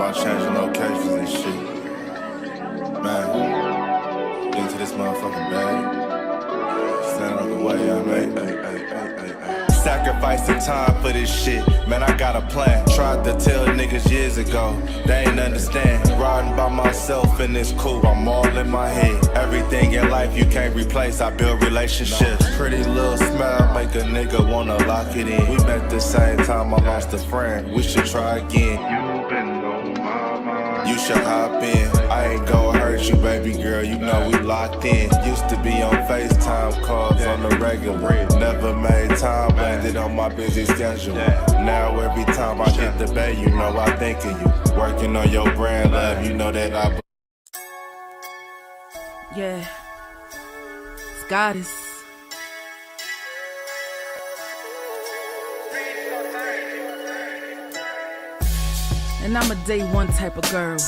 about changing locations and shit. Man, into this motherfucking bag. Stand on the way I made. Sacrificing time for this shit. Man, I got a plan. Tried to tell niggas years ago. They ain't understand. Riding by myself and it's cool. I'm all in my head. Everything in life you can't replace. I build relationships. Pretty little smile make a nigga wanna lock it in. We met the same time I lost a friend. We should try again. You been on my mind. You should hop in. I ain't gon' hurt you, baby girl. You know we locked in. Used to be on FaceTime calls on the regular. Never made time, landed on my busy schedule. Now every time I hit the bay, you know I think of you. Working on your brand, love, you know that I. Yeah, it's goddess. And I'm a day one type of girl.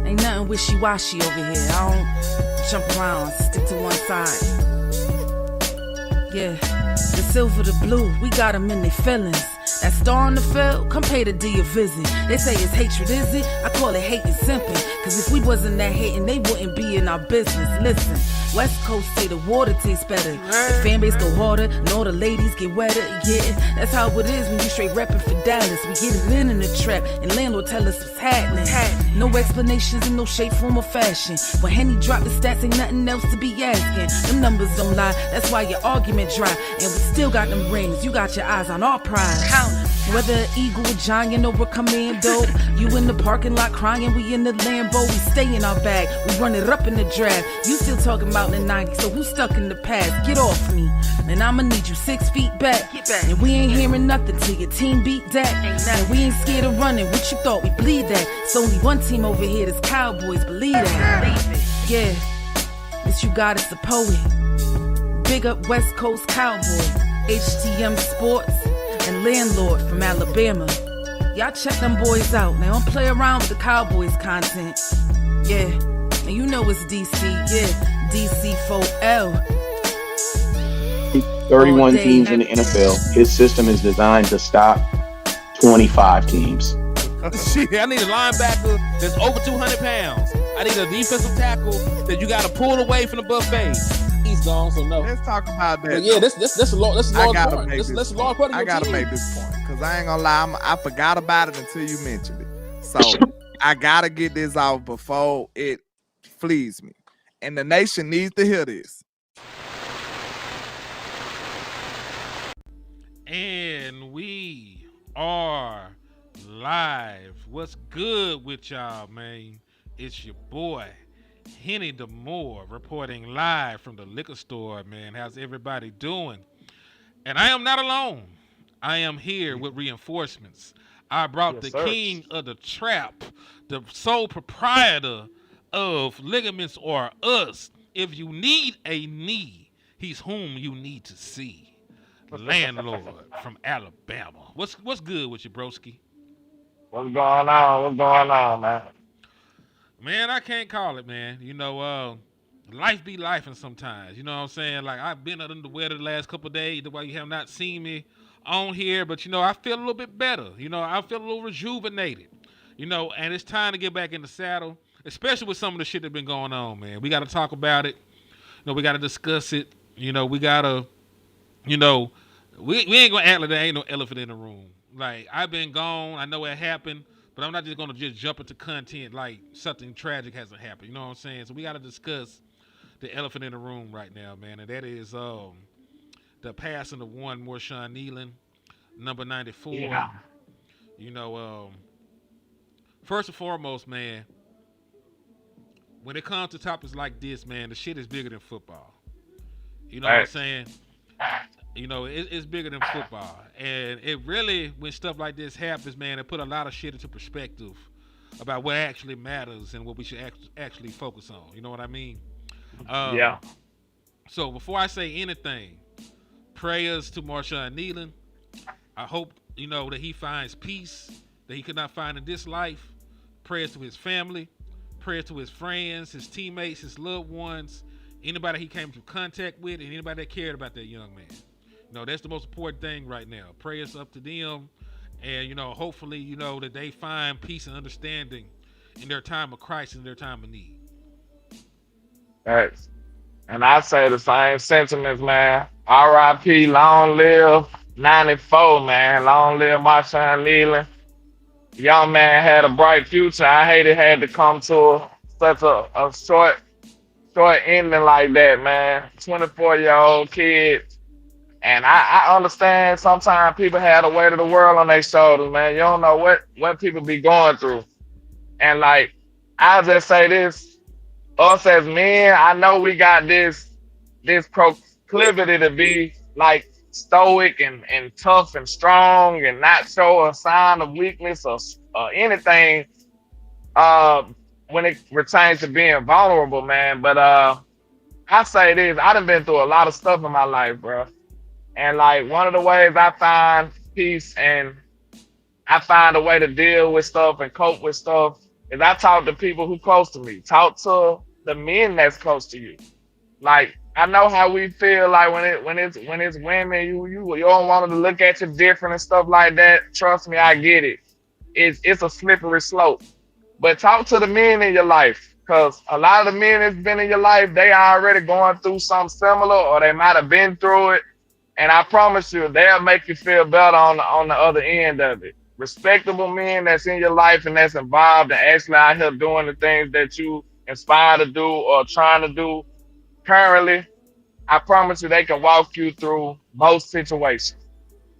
Ain't nothing wishy-washy over here. I don't jump around, stick to one side. Yeah, the silver, the blue, we got them in their feelings. That star on the field, come pay the D a visit. They say it's hatred, is it? I call it hate and simping. Cause if we wasn't that hating, they wouldn't be in our business. Listen, West Coast say the water tastes better. The fan base go harder, and all the ladies get wetter. Yeah, that's how it is when you straight reppin' for Dallas. We get it in the trap, and landlord tell us what's happening. No explanations in no shape, form, or fashion. When Henny drop the stats, ain't nothing else to be asking. Them numbers don't lie, that's why your argument dry. And we still got them rings, you got your eyes on our prize. Whether an eagle, a giant, or a commando, you in the parking lot crying, we in the Lambo, we stay in our bag, we run it up in the draft. You still talking about the 90s, so who's stuck in the past? Get off me, and I'ma need you 6 feet back. And we ain't hearing nothing till your team beat that. And we ain't scared of running, what you thought we bleed that? It's only one team over here, that's Cowboys, believe that. Yeah, this you got is the poet. Big up West Coast Cowboy, HTM Sports, and LandLord from Alabama. Y'all check them boys out. Now don't play around with the Cowboys content. Yeah, and you know it's DC. Yeah, DC4L. 31 teams in the NFL. His system is designed to stop 25 teams. Shit, I need a linebacker that's over 200 pounds. I need a defensive tackle that you got to pull away from the buffet. He's gone, so no. Let's talk about that. But yeah, that's a large part. That's a large part of your I gotta team. make this point because I ain't gonna lie, I forgot about it until you mentioned it. So I gotta get this out before it flees me, and the nation needs to hear this. And we are live. What's good with y'all, man? It's your boy Henny DeMoore reporting live from the liquor store, man. How's everybody doing? And I am not alone. I am here with reinforcements. I brought the king of the trap, the sole proprietor of Ligaments or Us. If you need a knee, he's whom you need to see. LandLord from Alabama. What's good with you, broski? What's going on? What's going on, man? Man, I can't call it, man. You know, life be lifing sometimes. You know what I'm saying? Like, I've been under the weather the last couple of days, the way you have not seen me on here, but, you know, I feel a little bit better. You know, I feel a little rejuvenated. You know, and it's time to get back in the saddle, especially with some of the shit that's been going on, man. We got to talk about it. You know, we got to discuss it. You know, we got to, you know, we ain't going to act like there ain't no elephant in the room. Like, I've been gone. I know it happened. But I'm not just going to just jump into content like something tragic hasn't happened. You know what I'm saying? So we got to discuss the elephant in the room right now, man. And that is the passing of one Marshawn Nealon, number 94. Yeah. You know, first and foremost, man, when it comes to topics like this, man, the shit is bigger than football. You know what I'm saying? You know, it's bigger than football. And it really, when stuff like this happens, man, it put a lot of shit into perspective about what actually matters and what we should actually focus on. You know what I mean? Yeah. So before I say anything, prayers to Marshawn Nealon. I hope, you know, that he finds peace that he could not find in this life. Prayers to his family. Prayers to his friends, his teammates, his loved ones, anybody he came into contact with, and anybody that cared about that young man. You know, that's the most important thing right now. Prayers up to them and hopefully, that they find peace and understanding in their time of crisis, in their time of need. Thanks. And I say the same sentiments, man. R.I.P. Long live 94, man. Long live Marshawn Leland. Young man had a bright future. I hate it had to come to such a short ending like that, man. 24-year-old kid. And I understand sometimes people have the weight of the world on their shoulders, man. You don't know what people be going through. And like, I'll just say this, us as men, I know we got this proclivity to be like stoic and tough and strong and not show a sign of weakness or anything uh when it pertains to being vulnerable, man. But I say this, I done been through a lot of stuff in my life, bro. And like one of the ways I find peace and I find a way to deal with stuff and cope with stuff is I talk to people who close to me. Talk to the men that's close to you. Like I know how we feel like when it's women, you don't want them to look at you different and stuff like that. Trust me, I get it. It's a slippery slope. But talk to the men in your life, because a lot of the men that's been in your life, they are already going through something similar, or they might have been through it. And I promise you, they'll make you feel better on the other end of it. Respectable men that's in your life and that's involved and actually out here doing the things that you inspire to do or trying to do currently, I promise you they can walk you through most situations.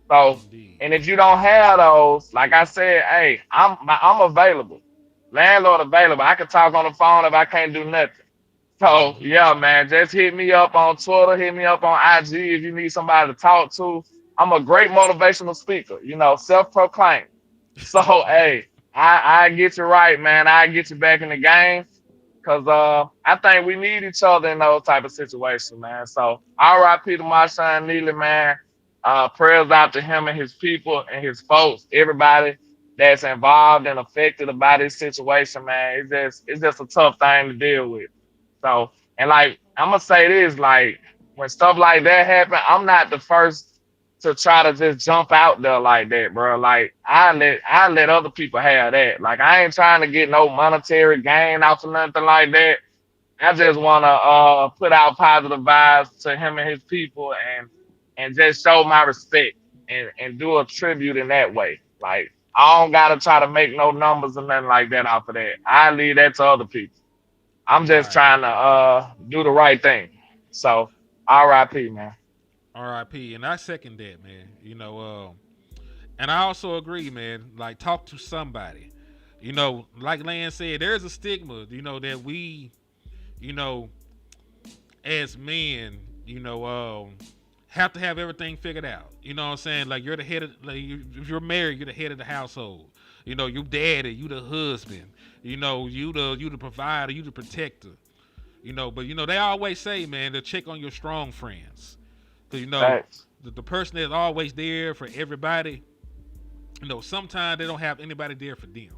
So, Indeed. and if you don't have those, like I said, hey, I'm available. Landlord available. I can talk on the phone if I can't do nothing. So yeah, man, just hit me up on Twitter, hit me up on IG if you need somebody to talk to. I'm a great motivational speaker, self-proclaimed. So hey, I get you right, man. I get you back in the game. Cause I think we need each other in those type of situations, man. So R.I.P. to Marshawn Neely, man. Prayers out to him and his people and his folks, everybody that's involved and affected by this situation, man. It's just a tough thing to deal with. So, and like I'm gonna say this, like when stuff like that happen, I'm not the first to try to just jump out there like that, bro. Like I let other people have that. Like I ain't trying to get no monetary gain off of nothing like that. I just wanna put out positive vibes to him and his people and just show my respect and do a tribute in that way. Like I don't gotta try to make no numbers or nothing like that off of that. I leave that to other people. I'm just Right. trying to do the right thing. So R.I.P. man. R.I.P. And I second that, man. And I also agree, man. Like, talk to somebody. Like Land said, there's a stigma, that we, you know, as men, have to have everything figured out. You know what I'm saying? Like, you're the head of, like, if you're married, you're the head of the household. You daddy, you the husband. You the provider, you the protector. But they always say, man, to check on your strong friends. Cause Thanks. the person that's always there for everybody, sometimes they don't have anybody there for them.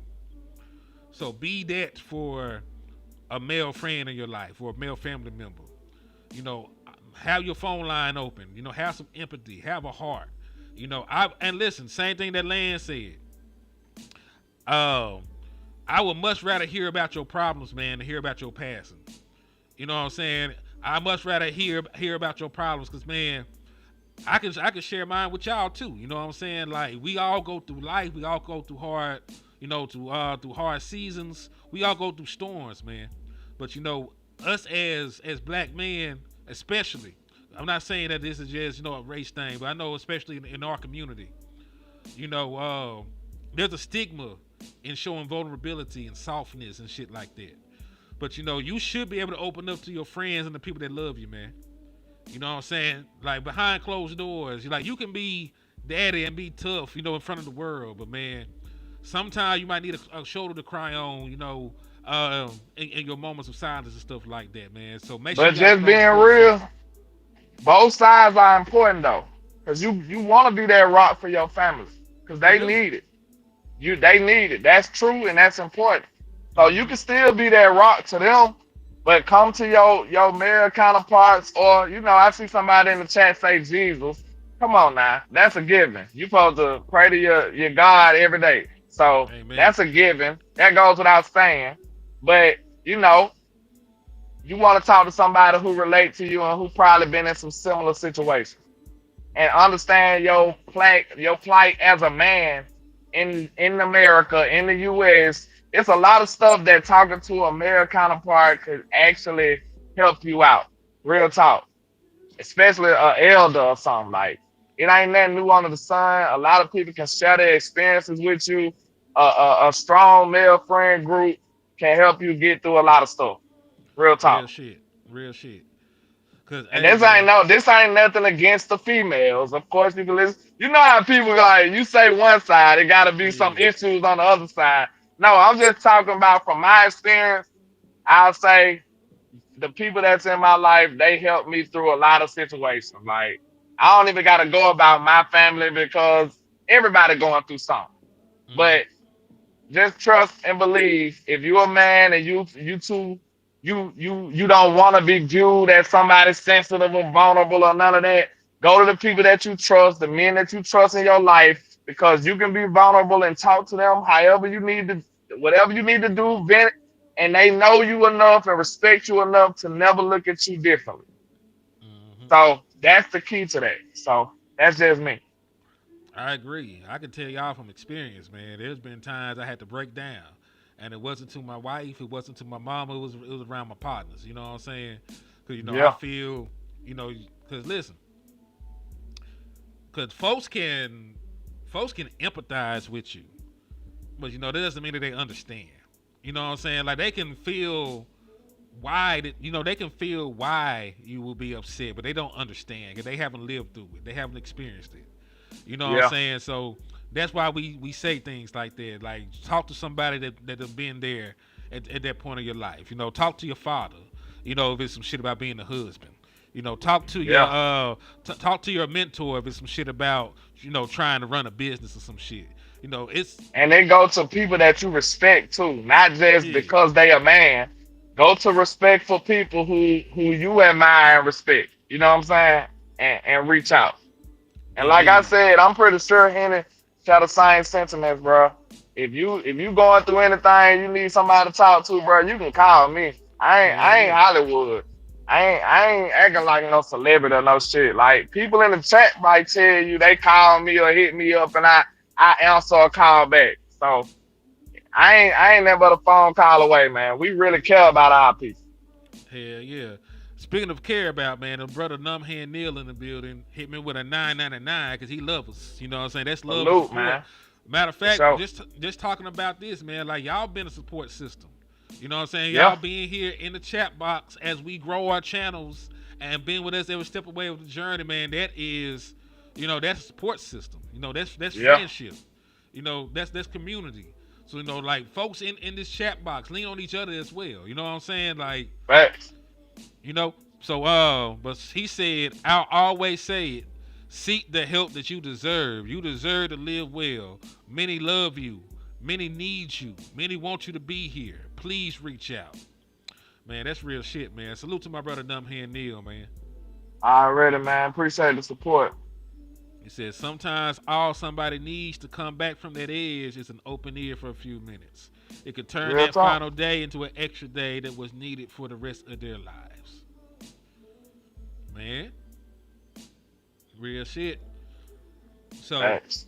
So be that for a male friend in your life or a male family member. You know, have your phone line open. Have some empathy. Have a heart. And listen, same thing that Land said. I would much rather hear about your problems, man, than hear about your passing. You know what I'm saying? I much rather hear about your problems, cause man, I can share mine with y'all too. You know what I'm saying? Like we all go through life, we all go through hard, through hard seasons. We all go through storms, man. But us as black men, especially, I'm not saying that this is just a race thing, but I know especially in our community, there's a stigma in showing vulnerability and softness and shit like that. But you should be able to open up to your friends and the people that love you, man. You know what I'm saying? Like behind closed doors, you can be daddy and be tough, in front of the world. But man, sometimes you might need a shoulder to cry on, in your moments of silence and stuff like that, man. So make sure But you got a just strong being support real, system. both sides are important though. Cause you want to be that rock for your family. Cause You they do. need it. They need it. That's true and that's important. So you Mm-hmm. can still be that rock to them, but come to your male counterparts, or I see somebody in the chat say Jesus. Come on now. That's a given. You supposed to pray to your God every day. So Amen. that's a given. That goes without saying. But you know, you want to talk to somebody who relate to you and who probably been in some similar situations and understand your plight as a man in America, in the US. It's a lot of stuff that talking to a male counterpart could actually help you out. Real talk. Especially an elder or something. Like it ain't nothing new under the sun. A lot of people can share their experiences with you. A strong male friend group can help you get through a lot of stuff. Real Real talk. shit. Real shit. Cause And hey man, this ain't nothing against the females. Of course, you can listen. You know how people like you say one side, it got to be some yeah, issues on the other side. No, I'm just talking about from my experience. I'll say the people that's in my life, they helped me through a lot of situations. Like I don't even got to go about my family because everybody going through something. mm-hmm. But just trust and believe. If you're a man and you don't want to be viewed as somebody sensitive or vulnerable or none of that, go to the people that you trust, the men that you trust in your life, because you can be vulnerable and talk to them however you need to, whatever you need to do, vent, and they know you enough and respect you enough to never look at you differently. Mm-hmm. So that's the key to that. So that's just me. I agree. I can tell y'all from experience, man. There's been times I had to break down, and it wasn't to my wife, it wasn't to my mama, it was around my partners. You know what I'm saying? Because I Yeah. feel, because listen, because folks can empathize with you, but that doesn't mean that they understand. You know what I'm saying? Like they can feel they can feel why you will be upset, but they don't understand because they haven't lived through it. They haven't experienced it. You know what I'm Yeah. saying? So that's why we say things like that. Like talk to somebody that have been there at that point of your life. Talk to your father. If it's some shit about being a husband. Talk to your Yeah. talk to your mentor if it's some shit about trying to run a business or some shit. It's And then go to people that you respect too, not just yeah, because they a man. Go to respectful people who you admire and respect. You know what I'm saying? And reach out. And like I indeed. said, I'm pretty sure Henry share the same sentiments, bro. If you going through anything, you need somebody to talk to, bro. You can call me. I ain't Hell I ain't yeah. Hollywood. I ain't acting like no celebrity or no shit. Like people in the chat might tell you they call me or hit me up, and I answer a call back. So I ain't never but a phone call away, man. We really care about our people. Hell yeah. Speaking of care about, man, the brother Numbhand Neil in the building hit me with a 999 because he loves us. You know what I'm saying? That's love and Salute, support. man. Matter of For fact, sure. just talking about this, man, like y'all been a support system. You know what I'm saying? Y'all Yeah. being here in the chat box as we grow our channels and being with us every step away of the journey, man, that is, that's a support system. That's Yeah. friendship. That's community. So, like folks in this chat box lean on each other as well. You know what I'm saying? Like, Facts. but he said, I'll always say it. Seek the help that you deserve. You deserve to live well. Many love you. Many need you. Many want you to be here. Please reach out. Man, that's real shit, man. Salute to my brother Dumbhand Neil, man. Already, man. Appreciate the support. He said, sometimes all somebody needs to come back from that edge is an open ear for a few minutes. It could turn Real that talk. final day into an extra day that was needed for the rest of their lives. Man, real shit. So, Facts.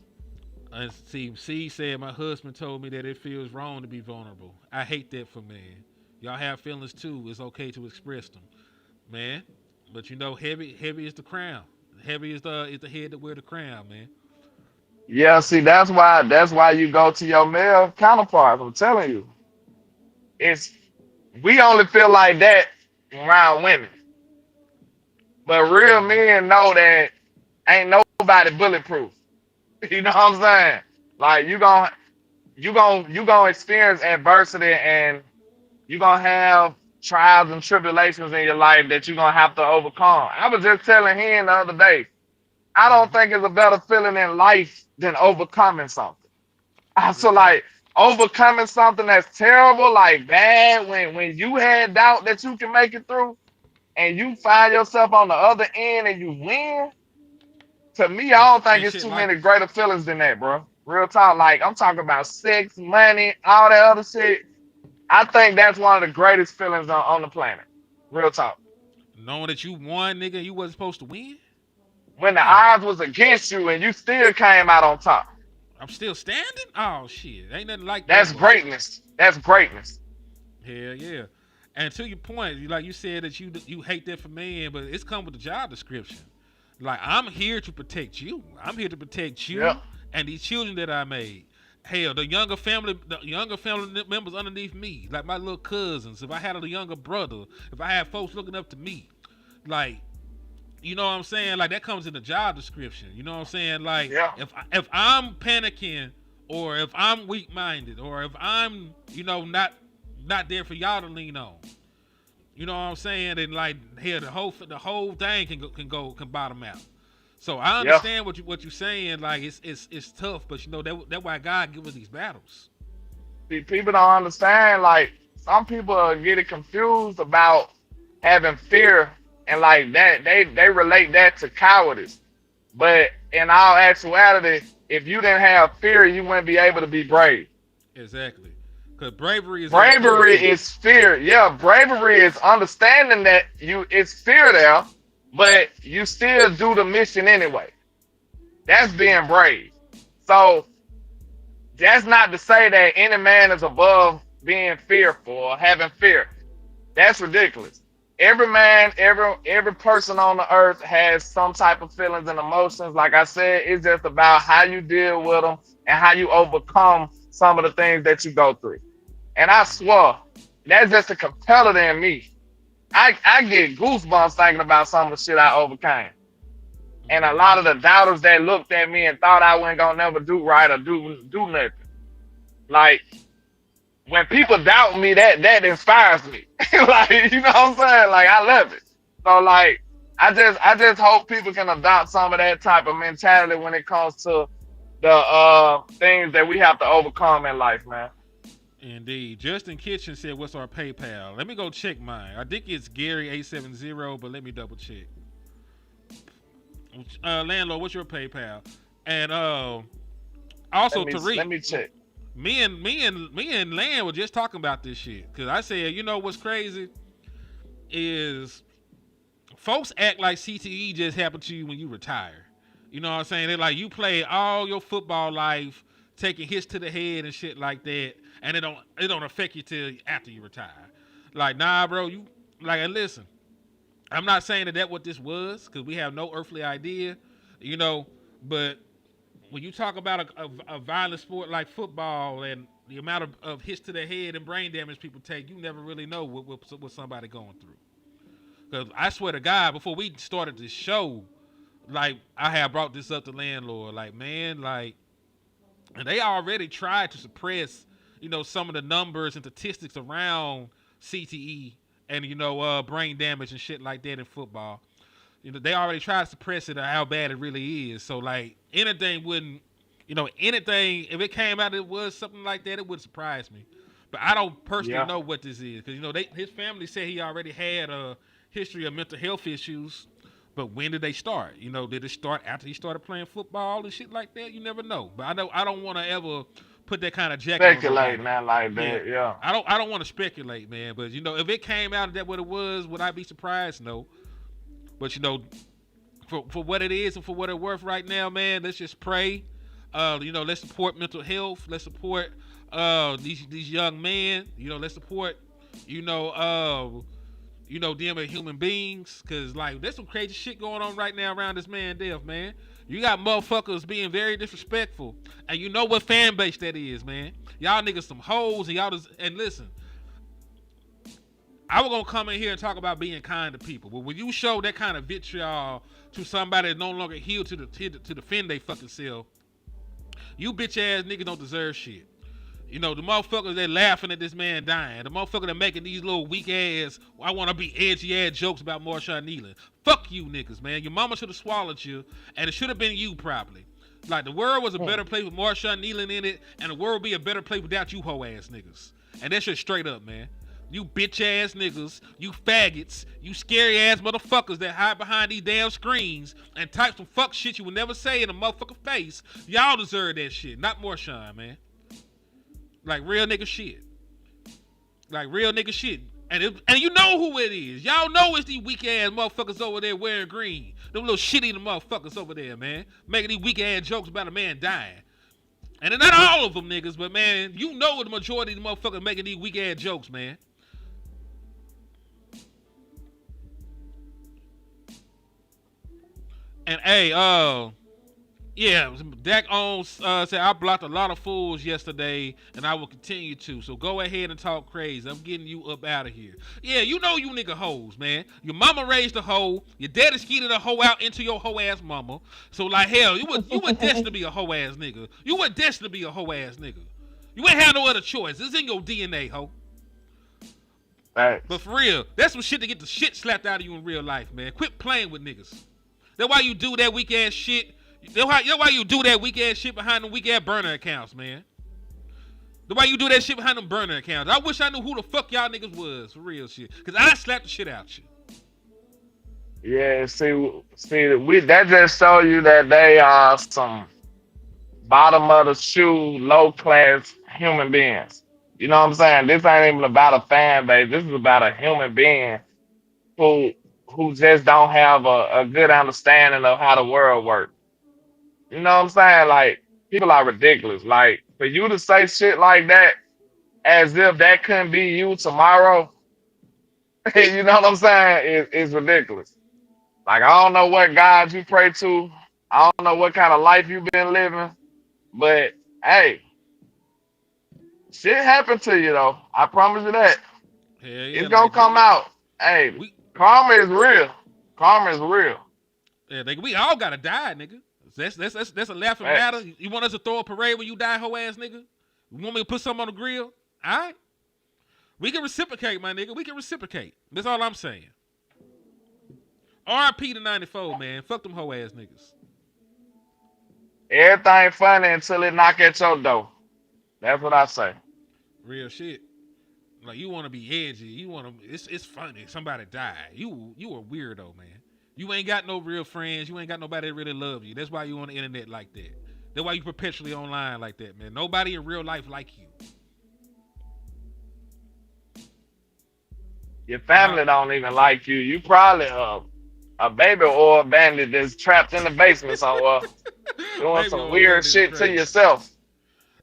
see, C said, my husband told me that it feels wrong to be vulnerable. I hate that for men. Y'all have feelings too. It's okay to express them, man. But heavy is the crown. Heavy is the head that wear the crown, man. Yeah, see, that's why you go to your male counterparts. I'm telling you, it's we only feel like that around women, but real Mm-hmm. men know that ain't nobody bulletproof. You know what I'm saying? Like you gonna experience adversity and you gonna have trials and tribulations in your life that you're gonna have to overcome. I was just telling him the other day, I don't Mm-hmm. think it's a better feeling in life than overcoming something. I Real feel talk. like overcoming something that's terrible, like bad, when you had doubt that you can make it through, and you find yourself on the other end and you win. To me, I don't think and it's shit too like many greater feelings than that, bro. Real talk. Like, I'm talking about sex, money, all that other shit. I think that's one of the greatest feelings on the planet. Real talk. knowing that you won, nigga, and you wasn't supposed to win. When the Oh, odds was against you and you still came out on top. I'm still standing. Oh shit, ain't nothing like that, That's but greatness. That's greatness. hell yeah. And to your point, like you said that you hate that for men, but it's come with the job description. Like I'm here to protect you. I'm here to protect Yep. you and these children that I made. Hell, the younger family members underneath me, like my little cousins. If I had a younger brother, if I had folks looking up to me, like you know what I'm saying? Like that comes in the job description. You know what I'm saying? Like Yeah. if I'm panicking or if I'm weak minded or if I'm not there for y'all to lean on. You know what I'm saying? And like here the whole thing can bottom out. So I Yeah. understand what you're saying. Like it's tough, but you know that's why God give us these battles. See, people don't understand. Like, some people get it confused about having fear and like that. They relate that to cowardice. But in all actuality, if you didn't have fear, you wouldn't be able to be brave. Exactly. Because bravery is Bravery understanding. is fear. Yeah, bravery is understanding that it's fear there, but you still do the mission anyway. That's being brave. So that's not to say that any man is above being fearful or having fear. That's ridiculous. Every man, every person on the earth has some type of feelings and emotions. Like I said, it's just about how you deal with them and how you overcome some of the things that you go through. And I swear, that's just a competitor in me. I get goosebumps thinking about some of the shit I overcame. And a lot of the doubters that looked at me and thought I wasn't gonna never do right or do nothing. Like, when people doubt me, that inspires me. Like, you know what I'm saying? Like, I love it. So like, I just hope people can adopt some of that type of mentality when it comes to the things that we have to overcome in life, man. Indeed. Justin Kitchen said, "What's our PayPal?" Let me go check mine. I think it's Gary870, but let me double check. Landlord, what's your PayPal? And also Tariq. Let me check. Me and Land were just talking about this shit. Cause I said, you know what's crazy is folks act like CTE just happened to you when you retire. You know what I'm saying? They're like, you played all your football life, taking hits to the head and shit like that, and it don't affect you till after you retire. Like, nah, bro, you like, and listen, I'm not saying that what this was, because we have no earthly idea, you know, but when you talk about a violent sport like football and the amount of hits to the head and brain damage people take, you never really know what somebody going through. Because I swear to God, before we started this show, like, I had brought this up to Landlord, like, man, like, and they already tried to suppress, you know, some of the numbers and statistics around CTE and, you know, brain damage and shit like that in football. You know, they already tried to suppress it or how bad it really is. So, like, anything, if it came out it was something like that, it would surprise me. But I don't personally know what this is. Because, you know, his family said he already had a history of mental health issues. But when did they start? You know, did it start after he started playing football and shit like that? You never know. But I don't want to ever put that kind of jacket Speculate, on man, like that. Yeah. I don't want to speculate, man. But, you know, if it came out that what it was, would I be surprised? No. But, you know, for what it is and for what it's worth right now, man, let's just pray. You know, let's support mental health. Let's support these young men. You know, let's support, them as human beings. Because, like, there's some crazy shit going on right now around this man death, man. You got motherfuckers being very disrespectful. And you know what fan base that is, man. Y'all niggas some hoes. And listen. I was gonna come in here and talk about being kind to people, but when you show that kind of vitriol to somebody that's no longer healed to defend their fucking self, you bitch ass niggas don't deserve shit. You know, the motherfuckers that laughing at this man dying, the motherfucker that making these little weak ass, I want to be edgy ass jokes about Marshawn Nealon. Fuck you niggas, man. Your mama should have swallowed you, and it should have been you probably. Like, the world was a better place with Marshawn Nealon in it, and the world would be a better place without you hoe ass niggas. And that shit straight up, man. You bitch ass niggas, you faggots, you scary ass motherfuckers that hide behind these damn screens and type some fuck shit you would never say in a motherfucker face. Y'all deserve that shit, not Marshawn, man. Like real nigga shit. Like real nigga shit. And you know who it is. Y'all know it's these weak ass motherfuckers over there wearing green. Them little shitty motherfuckers over there, man. Making these weak ass jokes about a man dying. And they're not all of them niggas, but man, you know the majority of the motherfuckers making these weak ass jokes, man. And hey, yeah, Dak Owens said I blocked a lot of fools yesterday, and I will continue to. So go ahead and talk crazy. I'm getting you up out of here. Yeah, you know you nigga hoes, man. Your mama raised a hoe. Your daddy skeeted a hoe out into your hoe ass mama. So like hell, you were destined to be a hoe ass nigga. You were destined to be a hoe ass nigga. You ain't have no other choice. It's in your DNA, hoe. Thanks. But for real, that's some shit to get the shit slapped out of you in real life, man. Quit playing with niggas. That's why you do that weak ass shit. That's why you do that weak ass shit behind them weak ass burner accounts, man. That's why you do that shit behind them burner accounts. I wish I knew who the fuck y'all niggas was for real shit. Cause I slapped the shit out you. Yeah, see, that just show you that they are some bottom of the shoe, low class human beings. You know what I'm saying? This ain't even about a fan base. This is about a human being who just don't have a good understanding of how the world works. You know what I'm saying? Like, people are ridiculous. Like, for you to say shit like that as if that couldn't be you tomorrow, you know what I'm saying? It's ridiculous. Like, I don't know what God you pray to. I don't know what kind of life you've been living. But, hey, shit happened to you, though. I promise you that. Hell yeah, It's going to come out. Hey, karma is real. Karma is real. Yeah, we all gotta die, nigga. That's a laughing matter. You want us to throw a parade when you die, hoe ass nigga? You want me to put something on the grill? All right. We can reciprocate, my nigga. We can reciprocate. That's all I'm saying. R.I.P. to 94, man. Fuck them hoe ass niggas. Everything funny until it knock at your door. That's what I say. Real shit. Like you want to be edgy. You want to. It's funny. Somebody died. You a weirdo, man. You ain't got no real friends. You ain't got nobody that really loves you. That's why you on the internet like that. That's why you perpetually online like that, man. Nobody in real life like you. Your family don't even like you. You probably a baby or a bandit that's trapped in the basement somewhere doing some weird shit to yourself.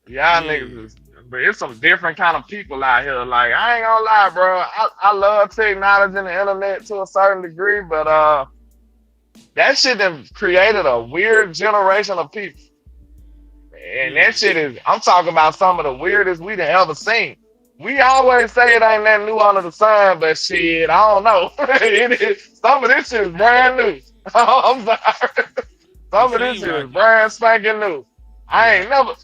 Y'all niggas is, but it's some different kind of people out here. Like, I ain't gonna lie, bro. I love technology and the internet to a certain degree, but that shit done created a weird generation of people. And that shit is, I'm talking about some of the weirdest we done ever seen. We always say it ain't nothing new under the sun, but shit, I don't know. It is, some of this shit is brand new. I'm sorry. Some of this shit is brand spanking new. I ain't never.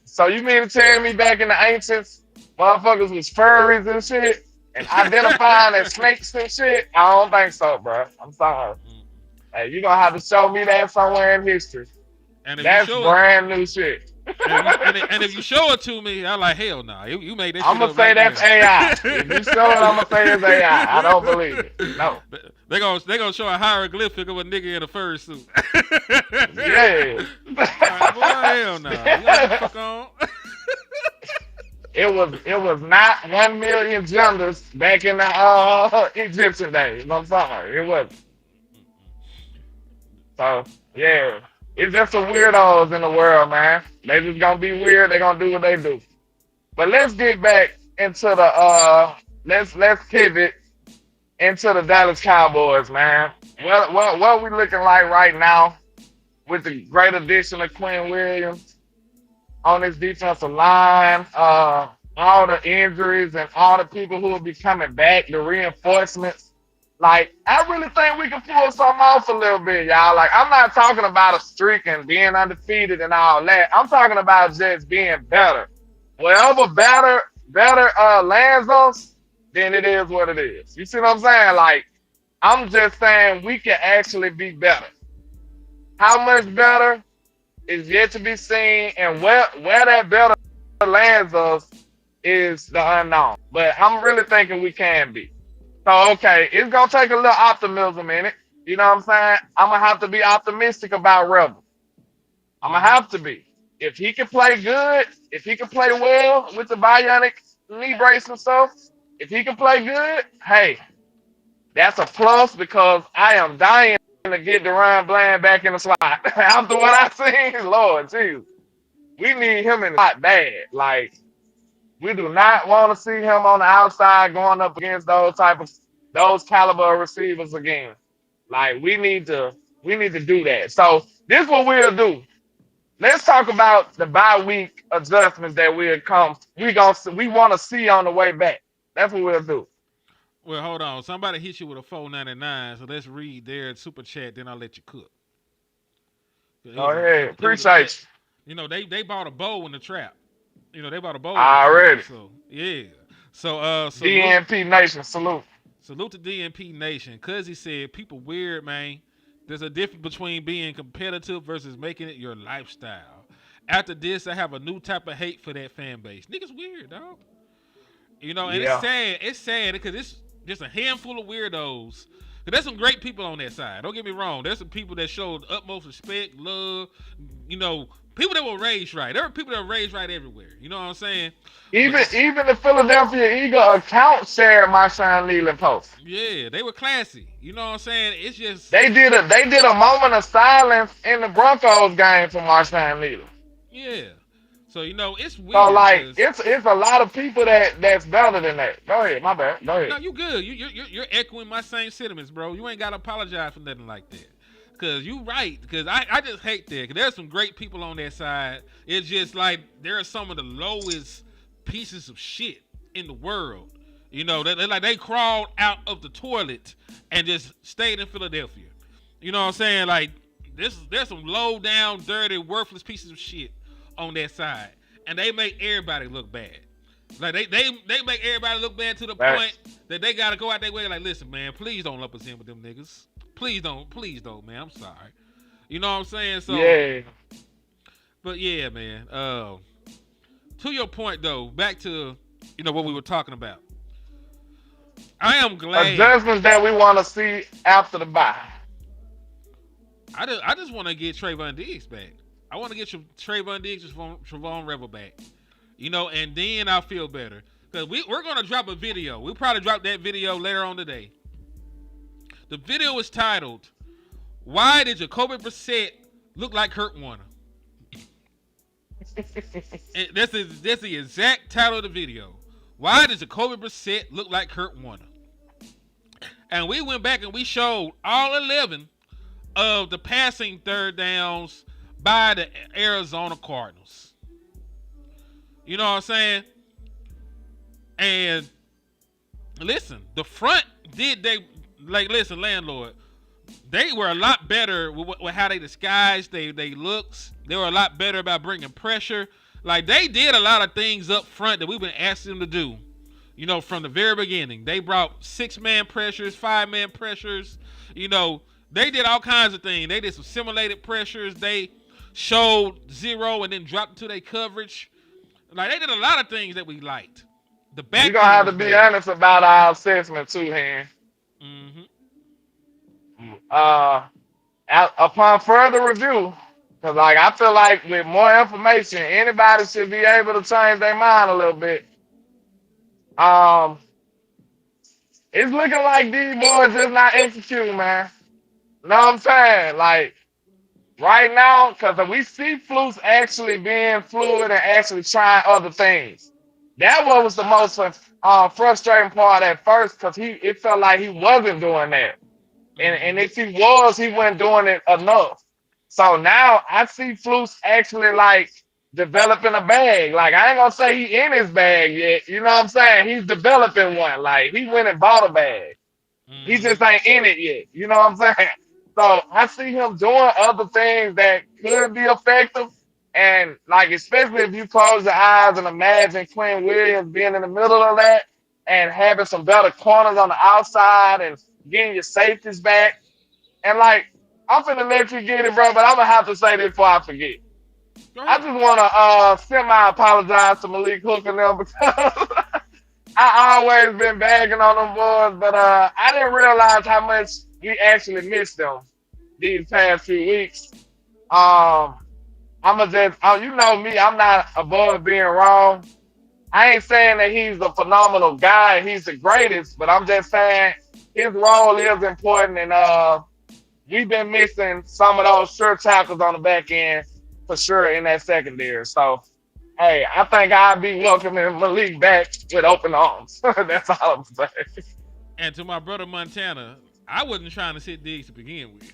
So you mean to tell me back in the ancients, motherfuckers was furries and shit, and identifying as snakes and shit? I don't think so, bro. I'm sorry. Hey, you gonna have to show me that somewhere in history. And that's brand new shit. And if you show it to me, I'm like, hell no. Nah. You made that shit I'm gonna say that's AI. If you show it, I'm gonna say it's AI. I don't believe it. No. They gonna show a hieroglyphic of a nigga in a fursuit. Yeah. Right, boy, hell no. Nah. You gotta fuck on. It was not 1 million genders back in the Egyptian days. I'm sorry, it wasn't. So yeah, it's just some weirdos in the world, man. They just gonna be weird. They gonna do what they do. But let's get back into the let's pivot into the Dallas Cowboys, man. What we looking like right now with the great addition of Quinnen Williams on this defensive line, all the injuries and all the people who will be coming back, the reinforcements. Like, I really think we can pull something off a little bit, y'all. Like, I'm not talking about a streak and being undefeated and all that. I'm talking about just being better. Whatever better lands us, then it is what it is. You see what I'm saying? Like, I'm just saying we can actually be better. How much better is yet to be seen, and where that better lands us is the unknown. But I'm really thinking we can be. So okay, it's gonna take a little optimism in it. You know what I'm saying? I'm gonna have to be optimistic about Rebel. I'm gonna have to be. If he can play good, if he can play well with the bionic knee brace and stuff, if he can play good, hey, that's a plus because I am dying to get Deron Bland back in the slot. After what I seen, Lord, jeez, we need him in the slot bad. Like we do not want to see him on the outside going up against those caliber of receivers again. Like we need to do that. So this is what we'll do. Let's talk about the bye week adjustments that we want to see on the way back. That's what we'll do. Well, hold on. Somebody hit you with a 4.99, so let's read their super chat. Then I'll let you cook. Go ahead. Appreciate you. You know they bought a bow in the trap. You know they bought a bow. Already. So yeah. So DNP Nation salute. Salute to DNP Nation. Cuz he said people weird, man. There's a difference between being competitive versus making it your lifestyle. After this, I have a new type of hate for that fan base. Niggas weird, dog. You know, and Yeah. it's sad because it's just a handful of weirdos. There's some great people on that side. Don't get me wrong. There's some people that showed utmost respect, love, you know, people that were raised right. There are people that were raised right everywhere. You know what I'm saying? Even the Philadelphia Eagle account shared my Sean Leland post. Yeah, they were classy. You know what I'm saying? It's just They did a moment of silence in the Broncos game for Marshawn Leland. yeah. So you know it's weird. So like it's a lot of people that's better than that. Go ahead, my bad. Go ahead. No, you good. You're echoing my same sentiments, bro. You ain't gotta apologize for nothing like that. Cause you right. Cause I just hate that. Cause there's some great people on that side. It's just like there are some of the lowest pieces of shit in the world. You know, they crawled out of the toilet and just stayed in Philadelphia. You know what I'm saying? Like there's some low down, dirty, worthless pieces of shit on that side, and they make everybody look bad. Like they make everybody look bad to the point that they gotta go out their way. Like, listen, man, please don't lump us in with them niggas. Please don't, man. I'm sorry. You know what I'm saying? So yeah. But yeah, man. To your point though, back to what we were talking about. I am glad adjustments that we want to see after the bye. I just want to get Trayvon Diggs back. I want to get Trayvon Diggs and Travon Rebel back. You know, and then I'll feel better. Because we're going to drop a video. We'll probably drop that video later on today. The video is titled, Why Did Jacoby Brissett Look Like Kurt Warner? That's the exact title of the video. Why does Jacoby Brissett look like Kurt Warner? And we went back and we showed all 11 of the passing third downs by the Arizona Cardinals. You know what I'm saying? And listen, the front listen, LandLord, they were a lot better with how they disguised they looks. They were a lot better about bringing pressure. Like, they did a lot of things up front that we've been asking them to do, from the very beginning. They brought 6-man pressures, 5-man pressures. They did all kinds of things. They did some simulated pressures. They showed zero and then dropped into their coverage. Like, they did a lot of things that we liked. The back You're going to have to be honest about our assessment too, Hen. Upon further review, because I feel like with more information, anybody should be able to change their mind a little bit. It's looking like these boys just not executing, man. Know what I'm saying? Like, right now, because we see Flus actually being fluid and actually trying other things. That was the most frustrating part at first, because it felt like he wasn't doing that. And if he was, he wasn't doing it enough. So now I see Flus actually developing a bag. Like, I ain't gonna say he in his bag yet. You know what I'm saying? He's developing one. Like, he went and bought a bag. He just ain't in it yet. You know what I'm saying? So I see him doing other things that could be effective. And especially if you close your eyes and imagine Quinn Williams being in the middle of that and having some better corners on the outside and getting your safeties back. And I'm finna let you get it, bro, but I'm gonna have to say this before I forget. Go I ahead. just want to semi-apologize to Malik Hook and them because I always been bagging on them boys, but I didn't realize how much we actually missed them these past few weeks. I'm just, you know me, I'm not above being wrong. I ain't saying that he's a phenomenal guy, he's the greatest, but I'm just saying his role is important, and we've been missing some of those sure tackles on the back end for sure in that secondary. So, hey, I think I'll be welcoming Malik back with open arms. That's all I'm saying. And to my brother Montana, I wasn't trying to sit Diggs to begin with.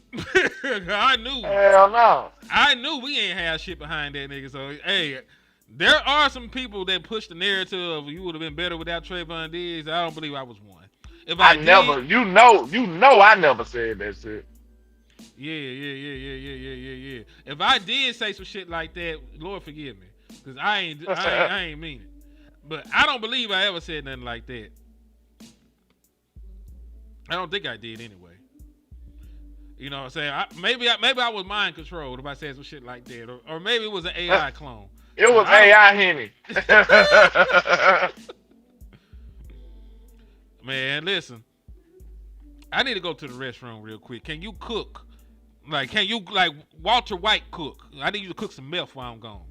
I Hell no. knew we ain't had shit behind that nigga. So hey, there are some people that push the narrative of you would have been better without Trayvon Diggs. I don't believe I was one. If I did, You know, I never said that shit. Yeah. If I did say some shit like that, Lord forgive me, because I ain't mean it. But I don't believe I ever said nothing like that. I don't think I did anyway. You know what I'm saying? Maybe I was mind controlled if I said some shit like that, or maybe it was an AI clone. It was AI Henny. Man, listen. I need to go to the restroom real quick. Can you cook? Can you Walter White cook? I need you to cook some meth while I'm gone.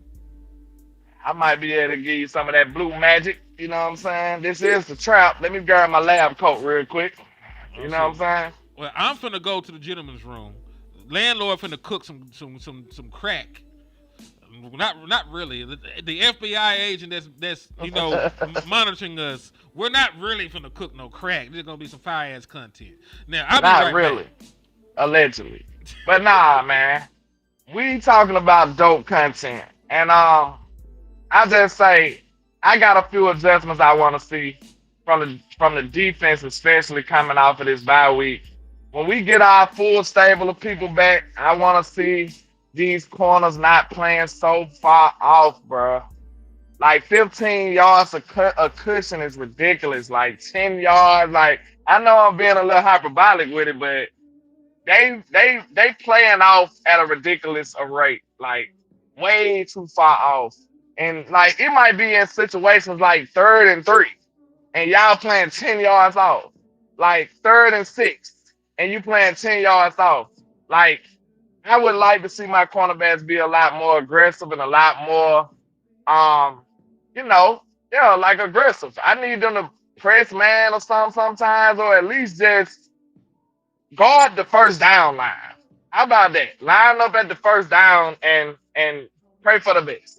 I might be able to give you some of that blue magic. You know what I'm saying? This is the trap. Let me grab my lab coat real quick. You know what I'm saying? Well, I'm finna go to the gentleman's room. Landlord finna cook some crack. Not really. The FBI agent that's monitoring us. We're not really finna cook no crack. There's gonna be some fire ass content. Now I'll be Not right really. back. Allegedly. But nah, man. We talking about dope content. And I just say I got a few adjustments I want to see from the defense, especially coming off of this bye week. When we get our full stable of people back, I want to see these corners not playing so far off, bro. Like 15 yards a cushion is ridiculous. Like 10 yards, like I know I'm being a little hyperbolic with it, but they playing off at a ridiculous rate, like way too far off. And like it might be in situations like 3rd and 3, and y'all playing 10 yards off. Like 3rd and 6, and you playing 10 yards off. Like I would like to see my cornerbacks be a lot more aggressive and a lot more like aggressive. I need them to press man or something sometimes, or at least just guard the first down line. How about that? Line up at the first down and pray for the best.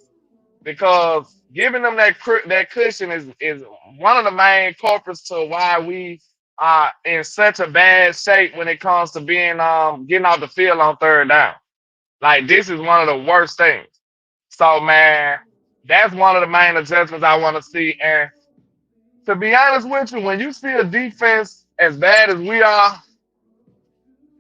Because giving them that cushion is one of the main culprits to why we are in such a bad shape when it comes to being getting off the field on 3rd down. Like this is one of the worst things. So man, that's one of the main adjustments I want to see. And to be honest with you, when you see a defense as bad as we are,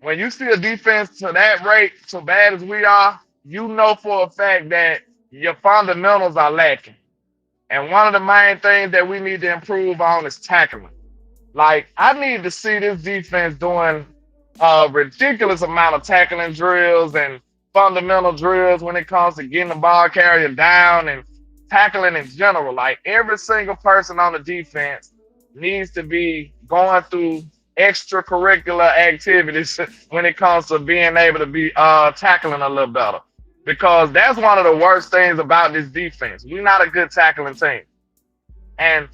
when you see a defense to that rate, so bad as we are, you know for a fact that your fundamentals are lacking. And one of the main things that we need to improve on is tackling. Like, I need to see this defense doing a ridiculous amount of tackling drills and fundamental drills when it comes to getting the ball carrier down and tackling in general. Like, every single person on the defense needs to be going through extracurricular activities when it comes to being able to be tackling a little better. Because that's one of the worst things about this defense. We're not a good tackling team. And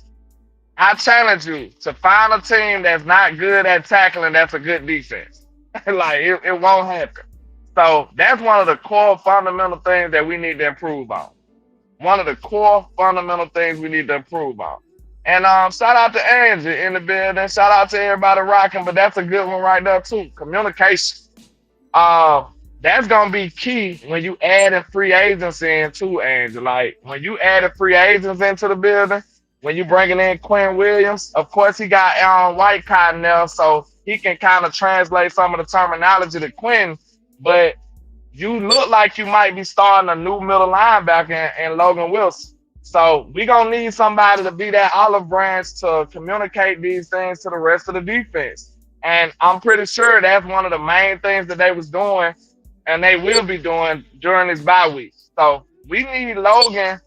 I challenge you to find a team that's not good at tackling that's a good defense. Like, it won't happen. So that's one of the core fundamental things that we need to improve on. One of the core fundamental things we need to improve on. And shout out to Angie in the building. Shout out to everybody rocking, but that's a good one right there too. Communication. That's gonna be key when you add in free agents in too, Angie. Like when you add free agents into the building, when you bringing in Quinn Williams, of course he got White Cotton there, so he can kind of translate some of the terminology to Quinn. But you look like you might be starting a new middle linebacker in Logan Wilson. So we're going to need somebody to be that olive branch to communicate these things to the rest of the defense. And I'm pretty sure that's one of the main things that they was doing and they will be doing during this bye week. So we need Logan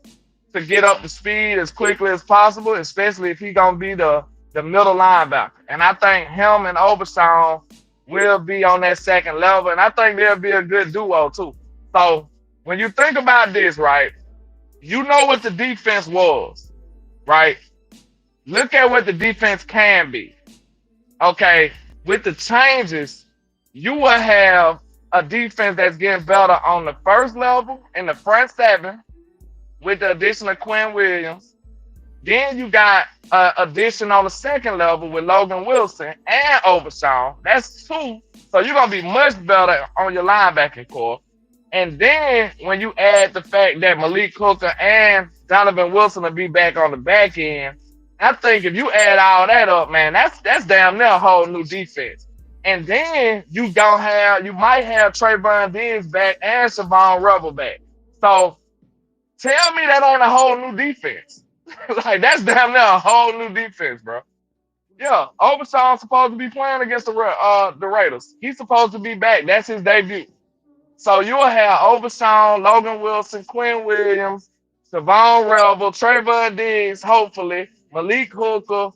to get up to speed as quickly as possible, especially if he gonna be the middle linebacker. And I think him and Overshawn will be on that second level, and I think they'll be a good duo too. So when you think about this, right, you know what the defense was, right? Look at what the defense can be. Okay, with the changes, you will have a defense that's getting better on the first level in the front seven with the addition of Quinn Williams. Then you got addition on the second level with Logan Wilson and Overshawn. That's two. So you're going to be much better on your linebacking core. And then when you add the fact that Malik Hooker and Donovan Wilson will be back on the back end, I think if you add all that up, man, that's damn near a whole new defense. And then you might have Trayvon Diggs back and Siobhan Rebel back. So tell me that on a whole new defense. Like, that's damn near a whole new defense, bro. Yeah, Overshawn's supposed to be playing against the Raiders. He's supposed to be back. That's his debut. So you'll have Overshawn, Logan Wilson, Quinn Williams, Siobhan Rebel, Trayvon Diggs, hopefully, Malik Hooker,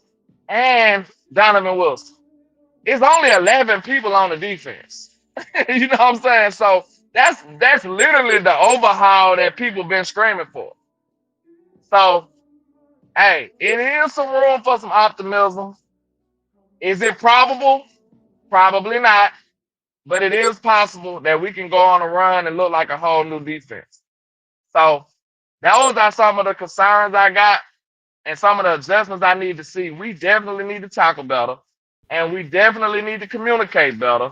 and Donovan Wilson. It's only 11 people on the defense. You know what I'm saying? So that's literally the overhaul that people been screaming for. So, hey, it is some room for some optimism. Is it probable? Probably not. But it is possible that we can go on a run and look like a whole new defense. So those are some of the concerns I got and some of the adjustments I need to see. We definitely need to tackle better. And we definitely need to communicate better.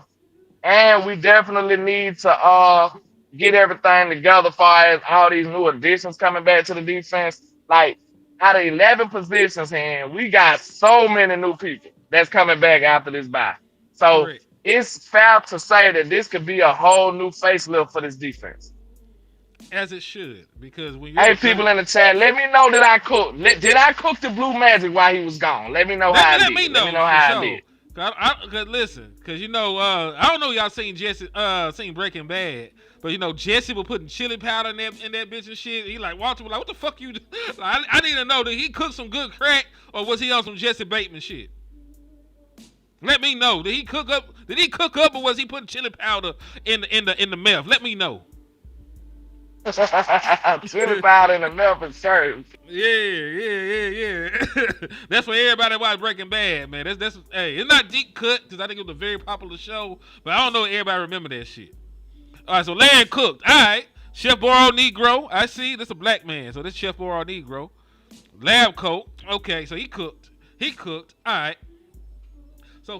And we definitely need to get everything together as far as all these new additions coming back to the defense. Like, out of 11 positions here, we got so many new people that's coming back after this bye. So Correct. It's fair to say that this could be a whole new facelift for this defense. As it should, because when Hey, people in the chat, let me know that I cooked. Did I cook the blue magic while he was gone? Let me know how I did. Let me know how I did. Cause listen, cause I don't know y'all seen Breaking Bad, but Jesse was putting chili powder in that bitch and shit. He like Walter was like, what the fuck you do? Like, I need to know, did he cook some good crack or was he on some Jesse Bateman shit? Let me know. Did he cook up or was he putting chili powder in the meth? Let me know. Chili powder in the meth is served. Yeah. That's what everybody watch Breaking Bad, man. That's hey, it's not deep cut because I think it was a very popular show, but I don't know if everybody remember that shit. All right, so Land cooked. All right, Chef Boro Negro. I see. This a black man, so this Chef Boro Negro. Lab coat. Okay, so he cooked. All right. So,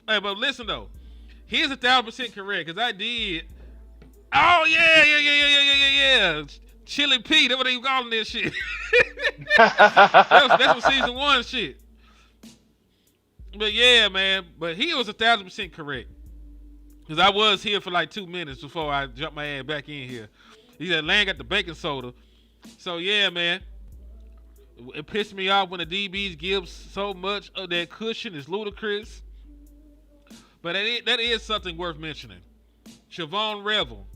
hey, but listen though, here's 1,000% correct because I did. Oh yeah. Chili P, that's what they calling this shit. that's what season 1 shit. But yeah, man. But he was 1,000% correct because I was here for like 2 minutes before I jumped my ass back in here. He said Lang got the baking soda. So yeah, man. It pissed me off when the DBs give so much of that cushion. It's ludicrous. But that is something worth mentioning. Siobhan Rebel,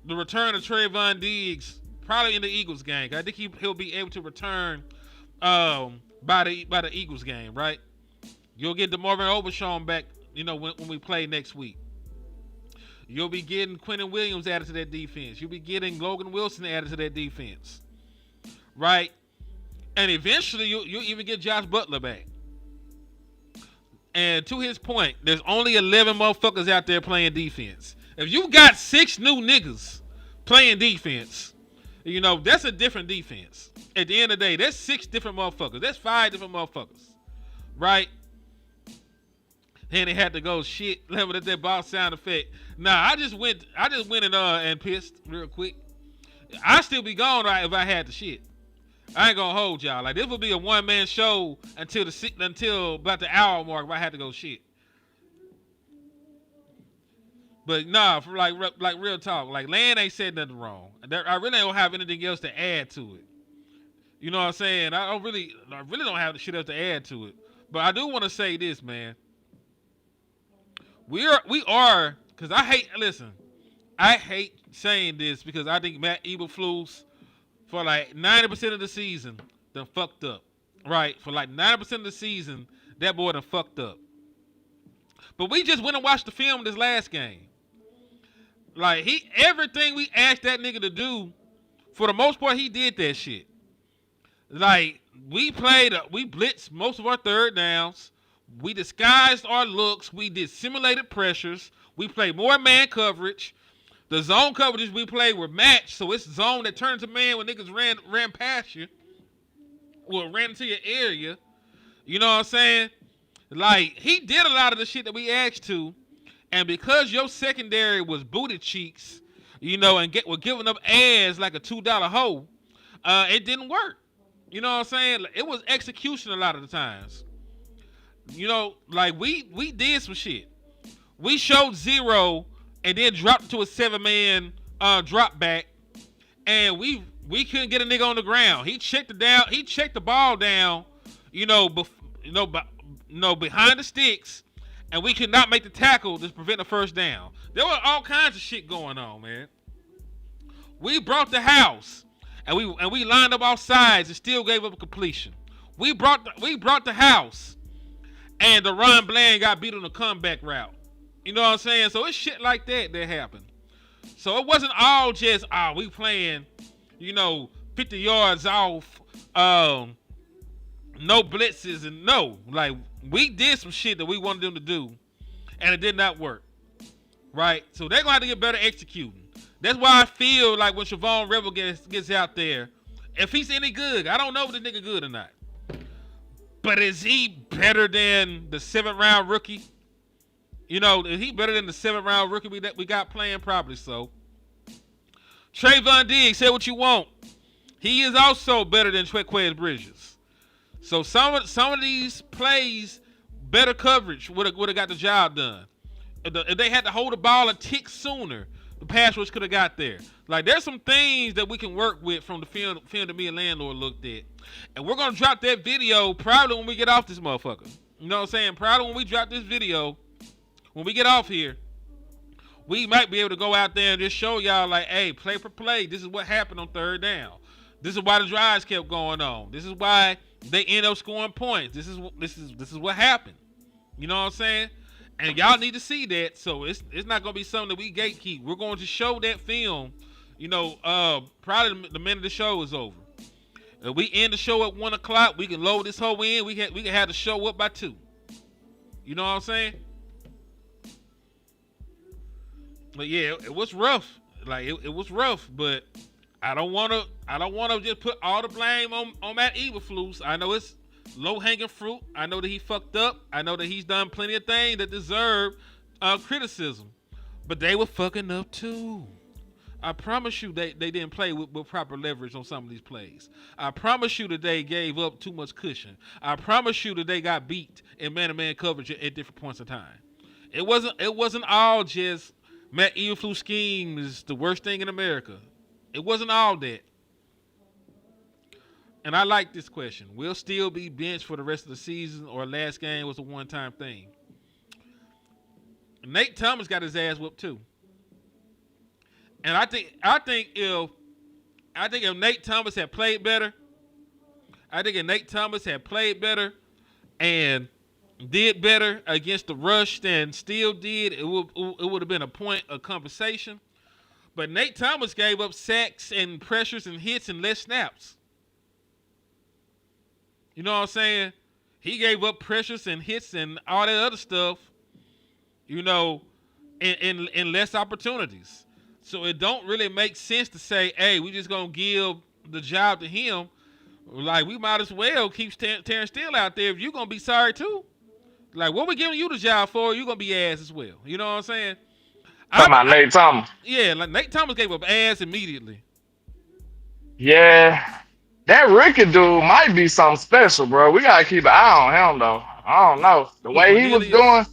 the return of Trayvon Diggs, probably in the Eagles game. I think he'll be able to return by the Eagles game, right? You'll get DeMarvin Overshawn back, when we play next week. You'll be getting Quinnen Williams added to that defense. You'll be getting Logan Wilson added to that defense, right? And eventually, you'll even get Josh Butler back. And to his point, there's only 11 motherfuckers out there playing defense. If you got 6 new niggas playing defense, that's a different defense. At the end of the day, that's 6 different motherfuckers. That's 5 different motherfuckers, right? And they had to go shit level at that boss sound effect. Nah, I just went and pissed real quick. I'd still be gone if I had the shit. I ain't gonna hold y'all. Like, this would be a one-man show until about the hour mark if I had to go shit. But nah, for like real talk, like Land ain't said nothing wrong. I really don't have anything else to add to it. You know what I'm saying? I really don't have the shit else to add to it. But I do want to say this, man. We are, because listen, I hate saying this because I think Matt Eberflus for like 90% of the season done fucked up. Right? For like 90% of the season, that boy done fucked up. But we just went and watched the film this last game. Like everything we asked that nigga to do, for the most part, he did that shit. Like we blitzed most of our third downs. We disguised our looks. We did simulated pressures. We played more man coverage. The zone coverages we played were matched, so it's zone that turned to man when niggas ran past you or ran into your area. You know what I'm saying? Like, he did a lot of the shit that we asked to, and because your secondary was booty cheeks, you know, and were giving up ass like a $2 hoe, it didn't work. You know what I'm saying? It was execution a lot of the times. You know, like we did some shit. We showed zero and then dropped to a 7-man drop back, and we couldn't get a nigga on the ground. He checked the ball down, behind the sticks, and we could not make the tackle to prevent the first down. There were all kinds of shit going on, man. We brought the house, and we lined up all sides and still gave up a completion. We brought the house, and the Ron Bland got beat on the comeback route. You know what I'm saying? So it's shit like that happened. So it wasn't all just, we playing, 50 yards off, no blitzes, and no. Like, we did some shit that we wanted them to do, and it did not work. Right? So they're going to have to get better executing. That's why I feel like when Siobhan Rebel gets out there, if he's any good, I don't know if the nigga good or not. But is he better than the 7th-round rookie? Is he better than the 7th-round rookie we got playing? Probably so. Trayvon Diggs, say what you want. He is also better than Tre'Quez Bridges. So some of these plays, better coverage would have got the job done. If they had to hold the ball a tick sooner, the pass rush could have got there. Like, there's some things that we can work with from the film that me and LandLord looked at. And we're going to drop that video probably when we get off this motherfucker. You know what I'm saying? Probably when we drop this video, when we get off here, we might be able to go out there and just show y'all, like, hey, play for play. This is what happened on third down. This is why the drives kept going on. This is why they end up scoring points. This is what happened. You know what I'm saying? And y'all need to see that. So it's not gonna be something that we gatekeep. We're going to show that film, probably the minute the show is over. If we end the show at 1:00, we can load this whole in. We can have the show up by 2. You know what I'm saying? But yeah, it was rough. Like it was rough, but I don't wanna just put all the blame on Matt Eberflus. I know it's low-hanging fruit. I know that he fucked up. I know that he's done plenty of things that deserve criticism. But they were fucking up too. I promise you they didn't play with proper leverage on some of these plays. I promise you that they gave up too much cushion. I promise you that they got beat in man-to-man coverage at different points in time. It wasn't all just Matt Eberflus scheme is the worst thing in America. It wasn't all that. And I like this question. Will still be benched for the rest of the season, or last game was a one-time thing? Nate Thomas got his ass whooped too. And I think if Nate Thomas had played better, and did better against the rush than Steele did, it would have been a point of conversation. But Nate Thomas gave up sacks and pressures and hits and less snaps. You know what I'm saying? He gave up pressures and hits and all that other stuff, in less opportunities. So it don't really make sense to say, hey, we just going to give the job to him. Like, we might as well keep Terrence Steele out there if you're going to be sorry too. Like, what we giving you the job for, you're going to be ass as well. You know what I'm saying? Talking about Nate Thomas. Yeah, like Nate Thomas gave up ass immediately. Yeah. That Ricky dude might be something special, bro. We got to keep an eye on him, though. I don't know. The way he was doing,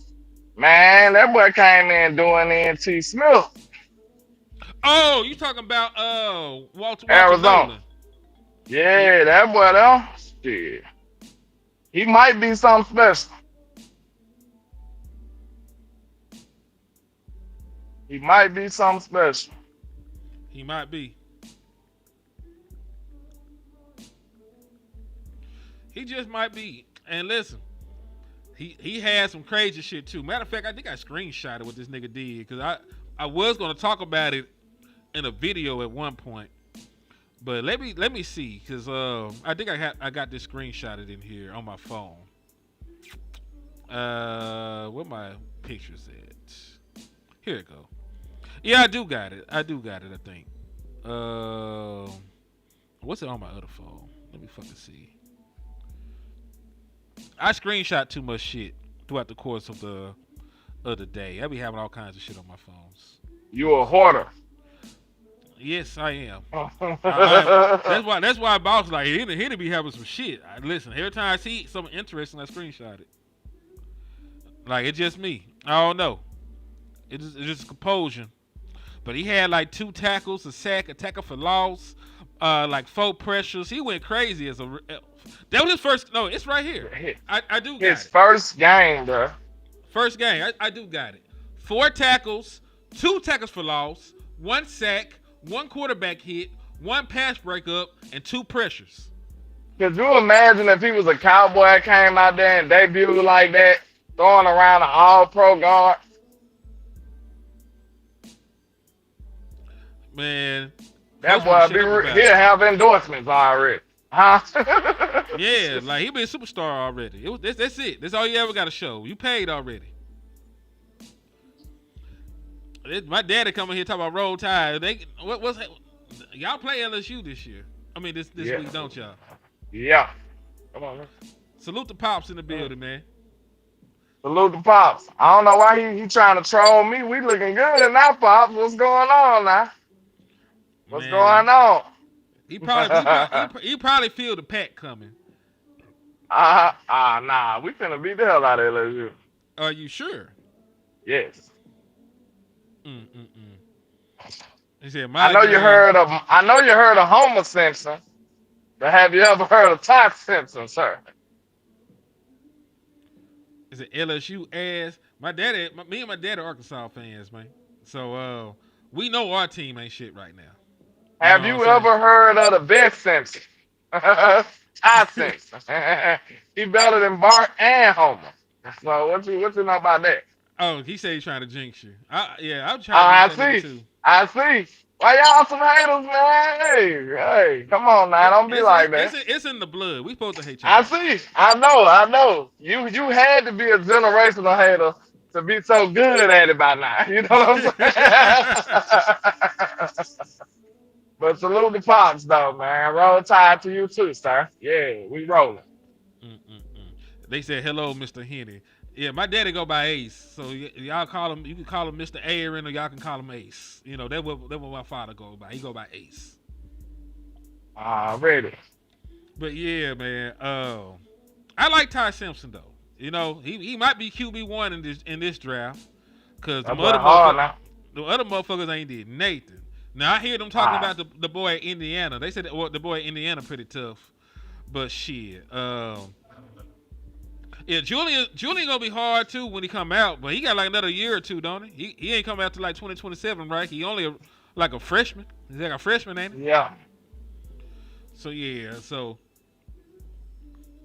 man, that boy came in doing N.T. Smith. Oh, you talking about Walter Arizona. Nolan. Yeah, that boy, though. Shit. He might be something special. He might be something special. He might be. He just might be. And listen, he had some crazy shit too. Matter of fact, I think I screenshotted what this nigga did because I was gonna talk about it in a video at one point, but let me see because I think I got this screenshotted in here on my phone. Where my pictures at? Here it go. Yeah, I do got it. I think. What's it on my other phone? Let me fucking see. I screenshot too much shit throughout the course of the day. I be having all kinds of shit on my phones. You a hoarder. Yes, I am. That's why boss like he to be having some shit. Listen, every time I see something interesting, I screenshot it. Like it's just me. I don't know. It's just composure. But he had like 2 tackles, a sack, a tackle for loss, like 4 pressures. He went crazy as a. That was his first. No, it's right here. I do got his it. first game, bro. First game. I do got it. 4 tackles, 2 tackles for loss, 1 sack, 1 quarterback hit, 1 pass breakup, and 2 pressures. Could you imagine if he was a Cowboy, came out there and debuted like that, throwing around an all-pro guard? Man, that boy he'll have endorsements already, huh? Yeah, like he been a superstar already. That's it. That's all you ever got to show. You paid already. My daddy coming here talking about Roll Tide. Y'all play LSU this year? I mean this week, don't y'all? Yeah. Come on, man. Salute the pops in the building, man. Salute the pops. I don't know why he trying to troll me. We looking good in our pops. What's going on now? What's going on? He probably feel the pack coming. Nah. We finna beat the hell out of LSU. Are you sure? Yes. He said, I know you heard of Homer Simpson, but have you ever heard of Ty Simpson, sir? Is it LSU ass? Me and my daddy are Arkansas fans, man. So we know our team ain't shit right now. Have you ever heard of the best Simpson? Ty Simpson. He better than Bart and Homer. So what you know about that? Oh, he said he's trying to jinx you. I'm trying to jinx you too. I see. Why y'all some haters, man? Hey, come on now, don't be like that. It's in the blood. We supposed to hate you. I see. I know. You had to be a generational hater to be so good at it by now. You know what I'm saying? But salute the pops, though, man. Roll Tide to you too, sir. Yeah, we rolling. They said hello, Mr. Henny. Yeah, my daddy go by Ace, so y'all call him. You can call him Mr. Aaron, or y'all can call him Ace. You know that what my father go by. He go by Ace. Ready. But yeah, man. I like Ty Simpson though. You know he might be QB1 in this draft because the other motherfuckers ain't did Nathan. Now I hear them talking about the boy at Indiana. They said the boy at Indiana pretty tough, but shit. Yeah, Julian gonna be hard too when he come out, but he got like another year or two, don't he? He ain't coming out to like 2027, right? He only like a freshman. He's like a freshman, ain't he? Yeah. So yeah,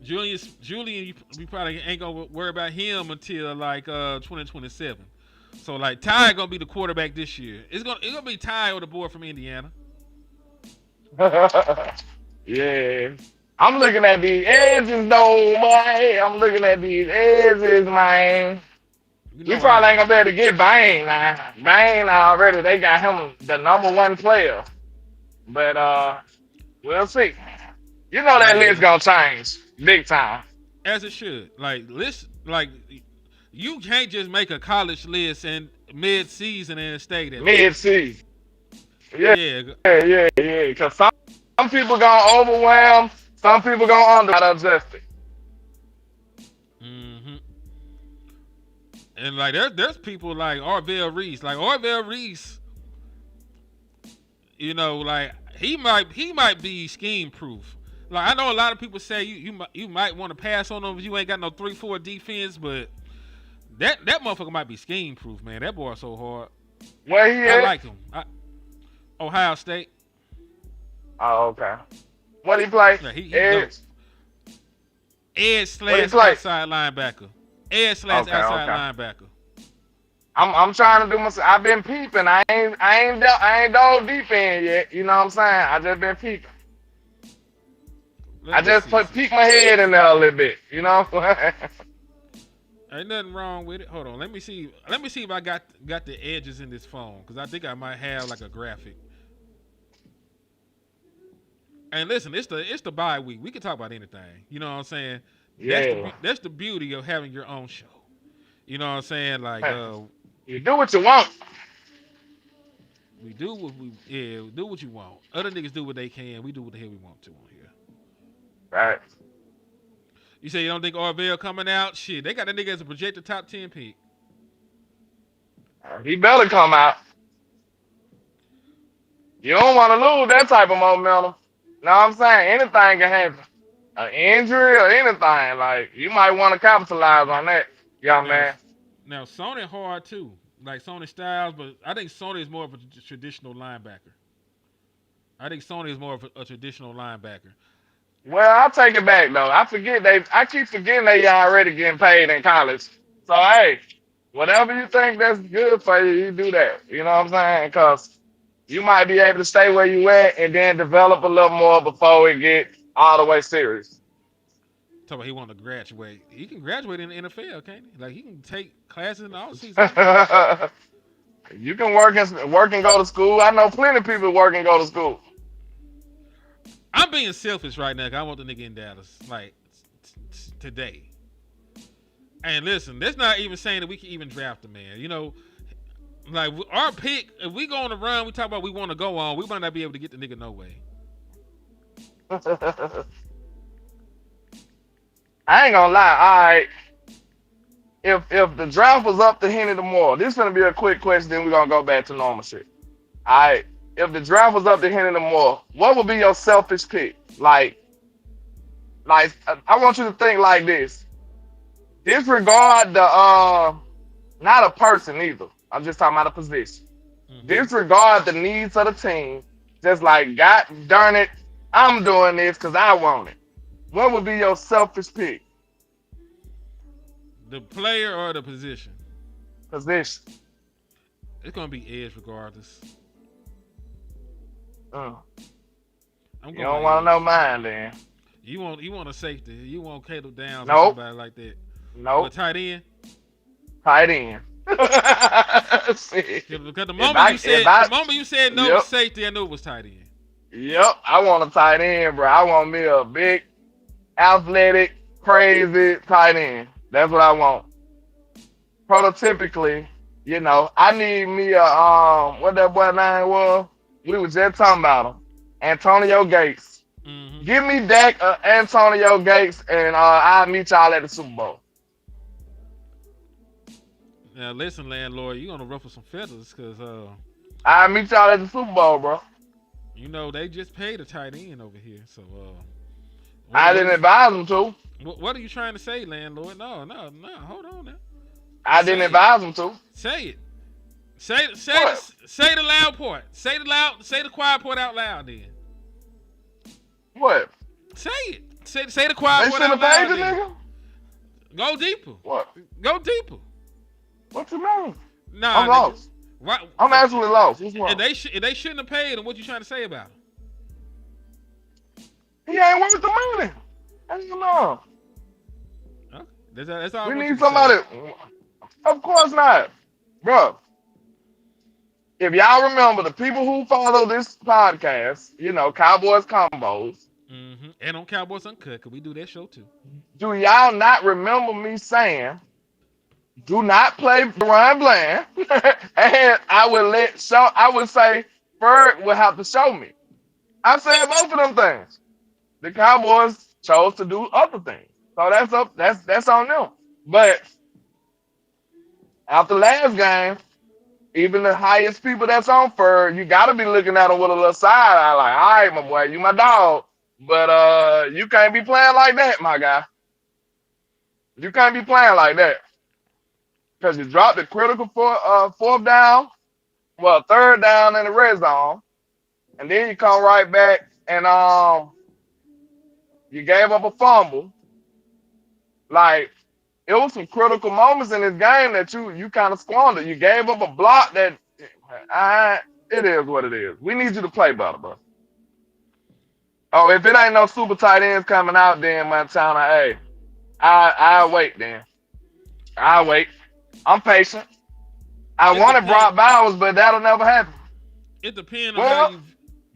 Julian, we probably ain't gonna worry about him until like 2027. So like Ty gonna be the quarterback this year. It's gonna be Ty or the boy from Indiana. Yeah. I'm looking at these edges, though, boy. I'm looking at these edges, man. We probably ain't gonna be able to get Bane now. Bane already, they got him the number 1 player. But we'll see. You know that list gonna change big time. As it should. You can't just make a college list in mid-season and stay there. Mid-season. Yeah. Because some people gonna overwhelm. Some people gonna under-adjust it. And like there's people like Orville Reese. Like Orville Reese, you know, like he might be scheme proof. Like I know a lot of people say you might want to pass on him if you ain't got no 3-4 defense, but that motherfucker might be scheme proof, man. That boy so hard. Where he I at? like him. Ohio State. Oh, okay. What he play? Yeah, he dope. Edge. Edge What he slash play? outside linebacker. Edge slash Okay, outside okay. linebacker. I'm trying to do my. I've been peeping. I ain't dove deep in yet. You know what I'm saying? I just been peeping. I Let me just see. peek my head in there a little bit. You know what I'm saying? Ain't nothing wrong with it. Hold on. Let me see. Let me see if I got the edges in this phone because I think I might have like a graphic. And listen, it's the bye week. We can talk about anything. You know what I'm saying? Yeah. That's the beauty of having your own show. You know what I'm saying? Like You do what you want. we do we do what you want. Other niggas do what they can. We do what the hell we want to on here. Right. You say you don't think Orville coming out? Shit, they got that nigga as a projected top 10 pick. He better come out. You don't want to lose that type of momentum. Know what I'm saying? Anything can happen. An injury or anything. Like, you might want to capitalize on that, young Now, man. now Sony hard too, like Sony Styles, but I think Sony is more of a traditional linebacker. I think Sony is more of a traditional linebacker. Well, I'll take it back though. I keep forgetting they already getting paid in college. So hey, whatever you think that's good for you, you do that. You know what I'm saying? Because you might be able to stay where you at and then develop a little more before it get all the way serious. Talk about he want to graduate. He can graduate in the NFL, can't he? Like he can take classes in the offseason. You can work and go to school. I know plenty of people work and go to school. I'm being selfish right now. 'Cause I want the nigga in Dallas like today. And listen, that's not even saying that we can even draft the man. You know, like our pick, if we go on a run, we talk about we want to go on. We might not be able to get the nigga no way. I ain't gonna lie. All right, if the draft was up to Henry tomorrow, this is gonna be a quick question. Then we're gonna go back to normal shit. All right, if the draft was up to Henry tomorrow, what would be your selfish pick? Like I want you to think like this. Disregard the not a person either. I'm just talking about a position. Mm-hmm. Disregard the needs of the team. Just like, God darn it, I'm doing this because I want it. What would be your selfish pick? The player or the position? Position. It's gonna be edge regardless. You I'm don't want to know mine then. You want a safety. You want Caleb Downs or Nope. somebody like that. Nope. But tight end. Tight end. Because the moment you said no to safety, I knew it was tight end. Yep, I want a tight end, bro. I want me a big, athletic, crazy tight end. That's what I want. Prototypically, you know, I need me a what that boy name was. We was just talking about him, Antonio Gates. Mm-hmm. Give me Dak, Antonio Gates, and I'll meet y'all at the Super Bowl. Now listen, LandLord, you gonna ruffle some feathers because I'll meet y'all at the Super Bowl, bro. You know they just paid a tight end over here, so I didn't advise them to. What are you trying to say, LandLord? No, hold on now. I didn't advise them to. Say it. Say the loud part. Say the quiet part out loud then. What? Say it. Say the quiet part out loud. Nigga? Go deeper. What? Go deeper. What you mean? Nah, I'm lost. Why, I'm actually lost. What's wrong? If they shouldn't have paid him, what you trying to say about him? He ain't worth the money. Hell no. Okay. That's all. We need somebody. Of course not, bro. If y'all remember, the people who follow this podcast, you know, Cowboys Convos. Mm-hmm. And on Cowboys Uncut, because we do that show too. Do y'all not remember me saying, do not play Brian Bland? And I would say, Ferg will have to show me. I said both of them things. The Cowboys chose to do other things. So that's on them. But after last game, even the highest people that's on Ferg, you gotta be looking at them with a little side eye, like, all right, my boy, you my dog. But you can't be playing like that, my guy. You can't be playing like that. Because you dropped the critical fourth down well, third down in the red zone, and then you come right back and you gave up a fumble. Like it was some critical moments in this game that you kind of squandered. You gave up a block that it is what it is. We need you to play better, bro. Oh, if it ain't no super tight ends coming out, then Montana, hey, I'll wait then. I'll wait. I'm patient. I It wanted depend- Brock Bowers, but that'll never happen. It depends on how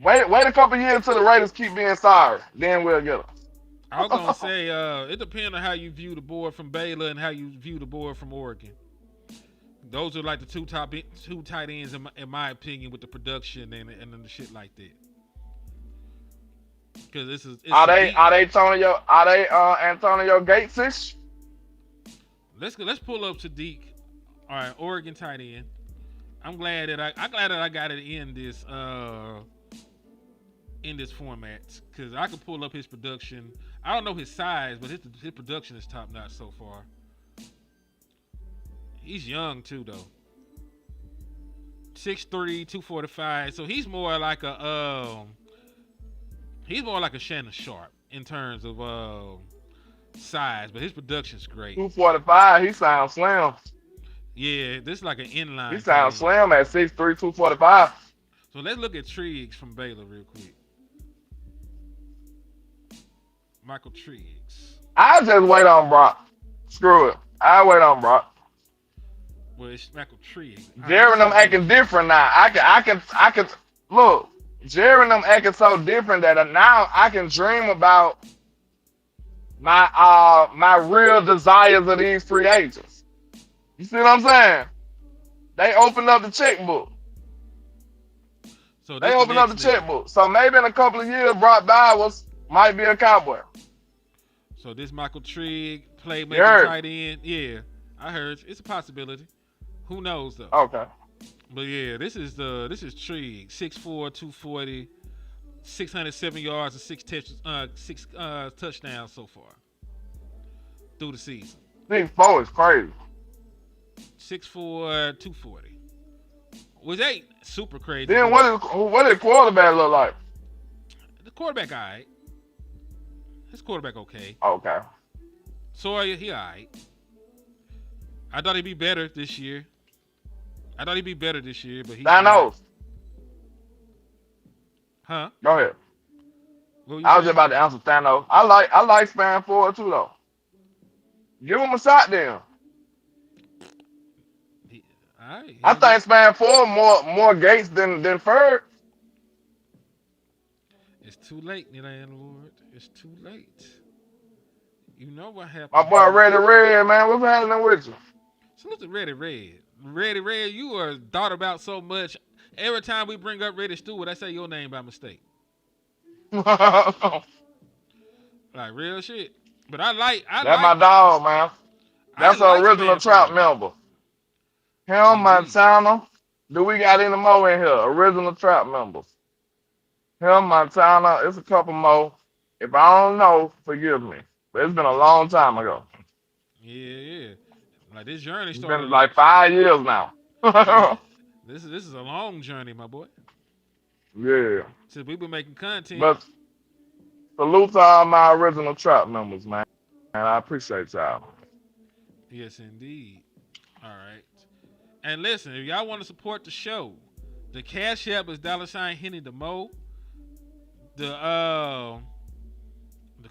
Well, you. wait a couple years till the Raiders keep being sorry. Then we'll get them. I was gonna say, it depends on how you view the board from Baylor and how you view the board from Oregon. Those are like the two tight ends in my opinion with the production and the shit like that. Because Are they Antonio Gates-ish? Let's pull up Sadiq. All right, Oregon tight end. I'm glad that I got it in this format because I could pull up his production. I don't know his size, but his production is top notch so far. He's young too though. 6'3", 245. So he's more like a Shannon Sharp in terms of size, but his production's great. 245. He sounds slim. Yeah, this is like an inline. He sounds slim at 6'3", 245. So let's look at Triggs from Baylor real quick. Michael Triggs. I'll just wait on Brock. Screw it. I'll wait on Brock. Well, it's Michael Triggs. Jerry and them acting different now. I can look. Jerry and them acting so different that now I can dream about my real desires of these free agents. You see what I'm saying? They opened up the checkbook. So They opened up the checkbook. So maybe in a couple of years, Brock Bowers might be a Cowboy. So this Michael Trigg playmaking tight end. Yeah, I heard it's a possibility. Who knows though? Okay. But yeah, this is Trigg, 6'4", 240, 607 yards and six touchdowns so far through the season. 6'4" is crazy. 6'4", 240. Which ain't super crazy. Then what did quarterback look like? The quarterback all right. His quarterback okay. Okay. Sawyer, he all right. I thought he'd be better this year. But he's Thanos. Huh? Go ahead. What were you I was saying? just about to answer Thanos. I like Span Ford too though. Give him a shot then. All right. I think Span Ford more Gates than Ferg. It's too late, LandLord. It's too late. You know what happened. My boy Reddy Red, man, what's happening with you? Salute to Reddy Red. Reddy Red, you are thought about so much. Every time we bring up Reddy Stewart, I say your name by mistake. Like real shit. But That's my dog, man. That's an original trap member. Him, Montana. Do we got any more in here? Original trap members. Him, Montana. It's a couple more. If I don't know, forgive me. But it's been a long time ago. Yeah. Like this journey It's started been like 5 years now. This is a long journey, my boy. Yeah. Since we've been making content. But salute to all my original trap members, man. And I appreciate y'all. Yes, indeed. All right. And listen, if y'all want to support the show, the Cash App is $Henny the Mo. Because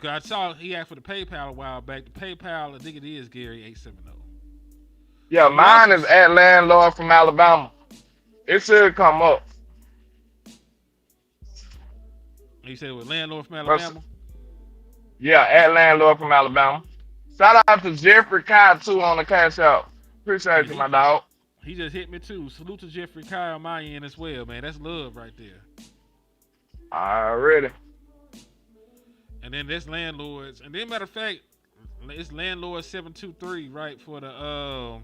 I saw he asked for the PayPal a while back. The PayPal, I think it is Gary 870. Yeah, mine is at LandLord from Alabama. It should come up. You said with LandLord from Alabama? Yeah, at LandLord from Alabama. Shout out to Jeffrey Kai too on the Cash App. Appreciate you, my dog. He just hit me too. Salute to Jeffrey Kai on my end as well, man. That's love right there. Already. And then that's LandLords. And then matter of fact, it's LandLord 723, right, for the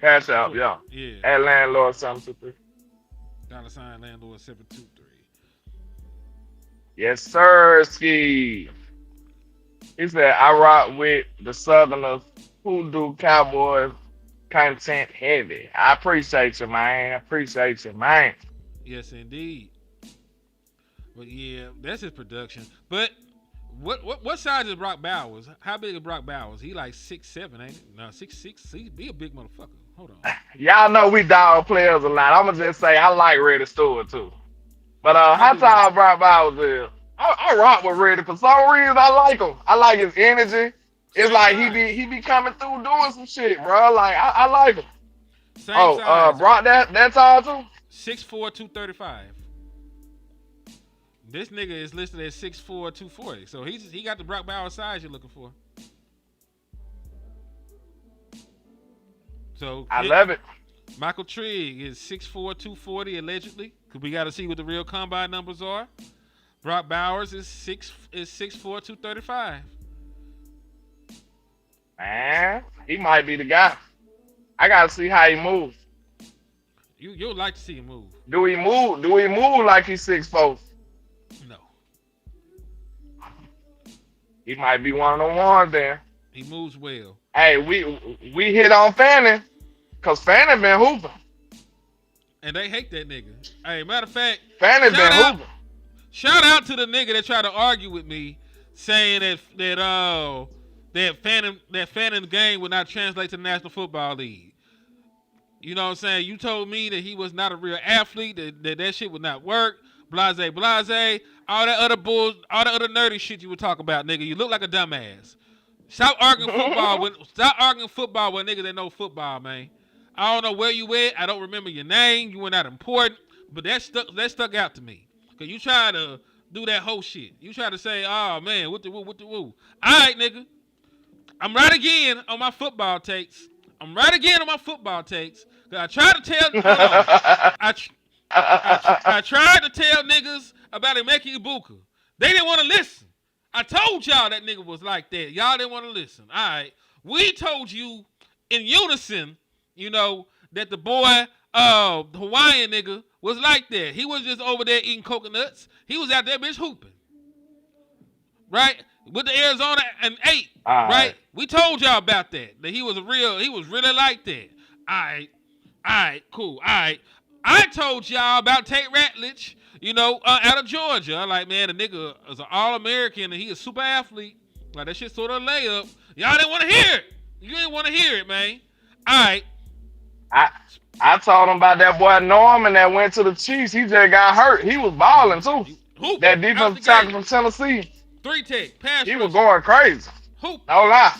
Cash App, yeah. Yeah. At LandLord 723. $LandLord 723. Yes, sir, Ski. He said, I rock with the Southerners, Hoodoo Cowboys, content heavy. I appreciate you, man. I appreciate you, man. Yes, indeed. But yeah, that's his production. But what size is Brock Bowers? How big is Brock Bowers? He like 6'7", ain't it? No, 6'6". He be a big motherfucker. Hold on. Y'all know we dog players a lot. I'ma just say I like Reddy Stewart too. But I how do. tall Brock Bowers is? I rock with Reddy for some reason. I like him. I like his energy. It's Same like size. he be coming through doing some shit, bro. Like I like him. Same size. Brock that tall too? 6'4", 235. This nigga is listed as 6'4", 240. So he got the Brock Bowers size you're looking for. So I love it. Michael Trigg is 6'4", 240 allegedly. Cause we got to see what the real combine numbers are. Brock Bowers is 6'4", 235. Man, he might be the guy. I gotta see how he moves. You'll like to see him move. Do he move? Do he move like he's 6'4"? No, He might be one of the ones then. he moves well. Hey, we hit on Fanning, cause Fanning been hooping. And they hate that nigga. Hey, matter of fact, Fanning been shout out, hooping. shout out to the nigga that tried to argue with me, saying that Fanning's game would not translate to the National Football League. You know what I'm saying? You told me that he was not a real athlete, that shit would not work. Blase, all that other bull, all that other nerdy shit you would talk about, nigga. You look like a dumbass. Stop arguing football with niggas that know football, man. I don't know where you at. I don't remember your name. You were not important, but that stuck out to me. Cause you try to do that whole shit. You try to say, oh man, what the woo. All right, nigga. I'm right again on my football takes. Cause I tried to tell. I tried to tell niggas about Emeka Ibuka. They didn't want to listen. I told y'all that nigga was like that. Y'all didn't want to listen. All right. We told you in unison, you know, that the boy, the Hawaiian nigga, was like that. He was just over there eating coconuts. He was out there bitch hooping. Right? With the Arizona and 8. Right? We told y'all about that. That he was really like that. All right, cool. All right. I told y'all about Tate Ratledge, you know, out of Georgia. I'm like, man, the nigga is an All-American and he a super athlete. Like, that shit sort of a layup. Y'all didn't want to hear it. You didn't want to hear it, man. All right. I told him about that boy Norman that went to the Chiefs. He just got hurt. He was balling, too. Hooping. That defensive tackle from Tennessee. 3-tech, pass He rusher. was going crazy. Hoop. No lie.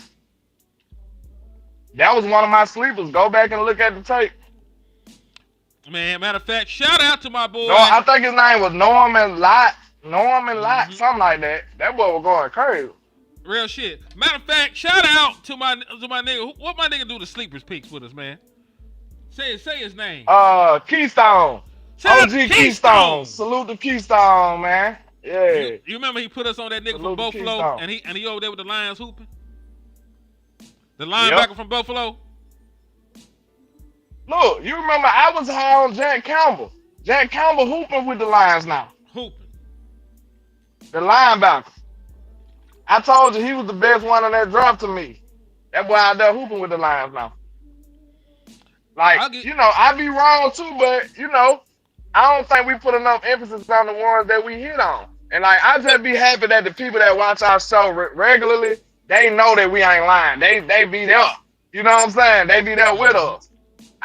That was one of my sleepers. Go back and look at the tape. Man, matter of fact, shout out to my boy. No, I think his name was Norman Lott, something like that. That boy was going crazy. Real shit. Matter of fact, shout out to my nigga. What my nigga do the sleepers picks with us, man? Say his name. Keystone. Shout OG out Keystone. Salute to Keystone, man. Yeah. You remember he put us on that nigga Salute from to Buffalo, Keystone. and he over there with the Lions hooping. The linebacker from Buffalo. Look, you remember I was high on Jack Campbell. Jack Campbell hooping with the Lions now. Hooping. The linebacker. I told you he was the best one on that draft to me. That boy out there hooping with the Lions now. Like, I be wrong too, but, I don't think we put enough emphasis on the ones that we hit on. And, like, I just be happy that the people that watch our show regularly, they know that we ain't lying. They be there. You know what I'm saying? They be there with us.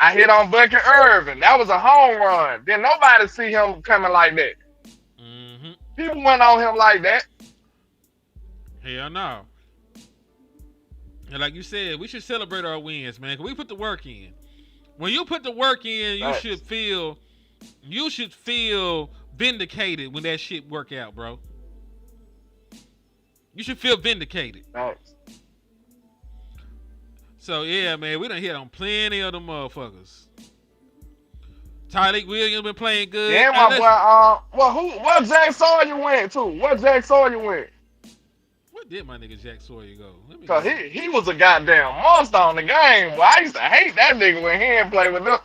I hit on Bucket Irvin. That was a home run. Then nobody see him coming like that. Mm-hmm. People went on him like that. Hell no. And like you said, we should celebrate our wins, man. 'Cause we put the work in. When you put the work in, you should feel vindicated when that shit work out, bro. You should feel vindicated. Thanks. So yeah, man, we done hit on plenty of them motherfuckers. Tyreek Williams been playing good. Yeah, my boy. What Jack Sawyer went to? What Jack Sawyer went? Where did my nigga Jack Sawyer go? Cause he was a goddamn monster on the game. Boy, I used to hate that nigga when he didn't play with us.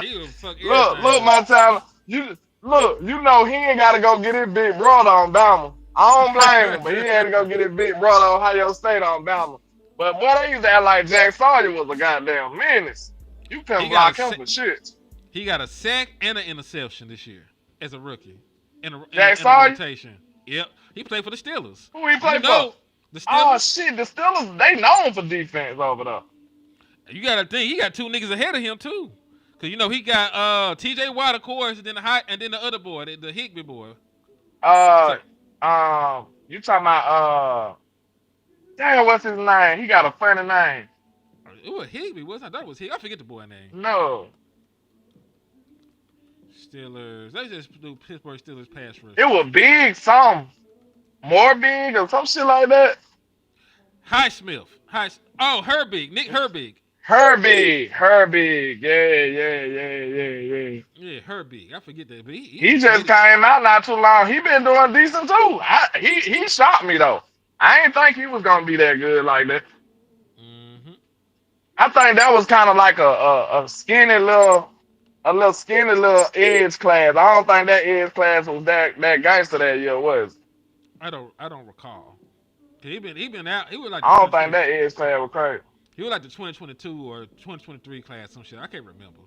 He was fucking. Look, my time. You know he ain't gotta go get his big brother on Bama. I don't blame him, but he had to go get his big brother on Ohio State on Bama. But boy, they used to act like Jack Sawyer was a goddamn menace. You couldn't He got block a him sa- for shit. he got a sack and an interception this year as a rookie Jack in a Sawyer? rotation. Yep, he played for the Steelers. Who he You play for? know the Oh Steelers. shit, the Steelers, they known for defense over there. You got to think he got two niggas ahead of him too, cause you know he got T.J. Watt of course, and then the other boy, the Higby boy. Uh So you talking about damn, what's his name? He got a funny name. it was Higby, wasn't it? That was Higby. I forget the boy name. No. Steelers. They just do Pittsburgh Steelers pass rush. It was big some. More big or some shit like that. Highsmith. Herbig. Nick Herbig. Herbie. Yeah. Yeah, Herbig. I forget that, but He just came out not too long. He been doing decent too. He shocked me though. I ain't think he was gonna be that good like that. Mm-hmm. I think that was kind of like a skinny little edge class. I don't think that edge class was that gangster that year was. I don't recall. He been out. He was like the I don't think 2020 that edge class was crazy. He was like the 2022 or 2023 class, some shit. I can't remember.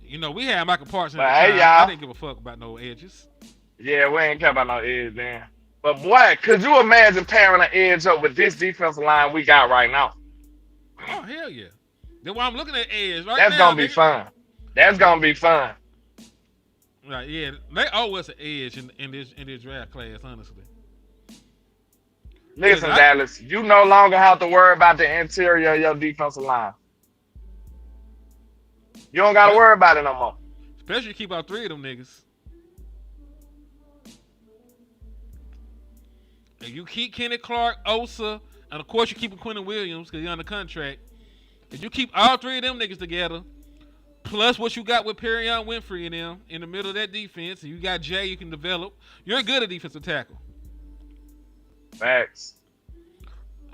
You know, we had Michael Parsons But at the hey, time. y'all. I didn't give a fuck about no edges. Yeah, we ain't care about no edge then. But boy, could you imagine pairing an edge up with this defensive line we got right now? Oh hell yeah! Then why I'm looking at edge right That's now. gonna be fun. That's gonna be fun. Right, yeah, they owe us an edge in this draft class, honestly. Listen, I- Dallas, you no longer have to worry about the interior of your defensive line. You don't gotta worry about it no more. Especially keep out three of them niggas. And you keep Kenny Clark, Osa, and of course you keep Quinnen Williams because he's under contract. If you keep all three of them niggas together, plus what you got with Perion Winfrey and them in the middle of that defense, and you got Jay you can develop, you're good at defensive tackle. Facts.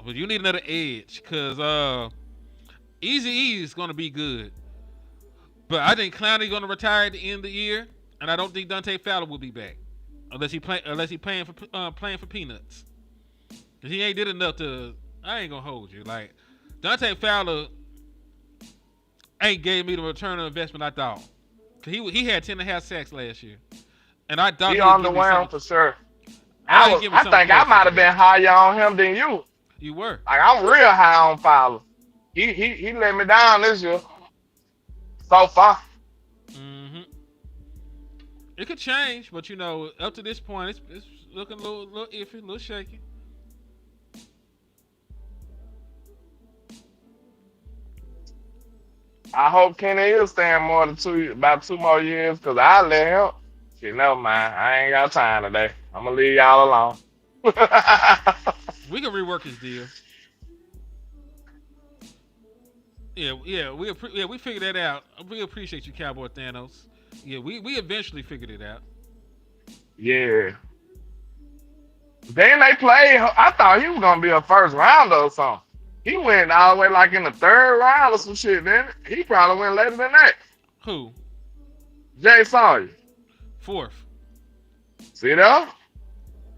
But you need another edge because Easy E is going to be good. But I think Clowney going to retire at the end of the year, and I don't think Dante Fowler will be back unless he playing for peanuts. Cause he ain't did enough to. I ain't gonna hold you. Like Dante Fowler ain't gave me the return on investment I thought. Cause he had 10.5 sacks last year, and I thought He would give me underwhelmed something. for sure. I I think I might have been higher on him than you. You were. Like I'm real high on Fowler. He let me down this year. So far. Mm-hmm. It could change, but you know, up to this point, it's looking a little iffy, a little shaky. I hope Kenny is staying more than about 2 more years, cause I let him. Shit, never mind. I ain't got time today. I'm gonna leave y'all alone. We can rework his deal. We figured that out. We appreciate you, Cowboy Thanos. Yeah, we eventually figured it out. Yeah. Then they played. I thought he was gonna be a first rounder or something. He went all the way like in the 3rd round or some shit. Then he probably went later than that. Who? Jay Sawyer. 4th. See that?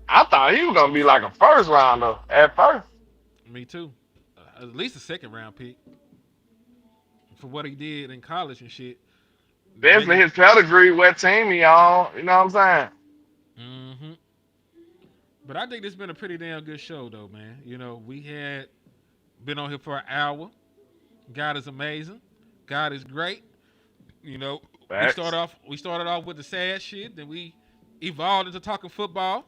I thought he was gonna be like a first rounder at first. Me too. At least a 2nd round pick for what he did in college and shit. Especially his pedigree, what team he on. You know what I'm saying? Mm-hmm. But I think this has been a pretty damn good show, though, man. You know, we had been on here for an hour. God is amazing. God is great. You know, Facts. we started off with the sad shit, then we evolved into talking football.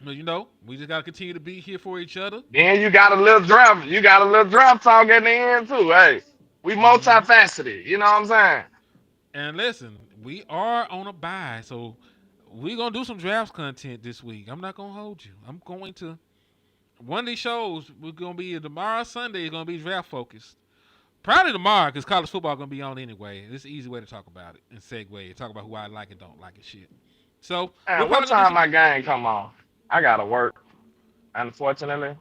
But you know, we just gotta continue to be here for each other. Then you got a little draft. You got a little draft talk at the end too. Hey, we multifaceted. You know what I'm saying? And listen, we are on a bye, so we're gonna do some drafts content this week. I'm not gonna hold you. I'm going to one of these shows. We're gonna be tomorrow, Sunday. Is gonna be draft focused. Probably tomorrow, because college football gonna be on anyway. It's an easy way to talk about it and segue and talk about who I like and don't like and shit. So, Man, what time my game come on? I gotta work. Unfortunately.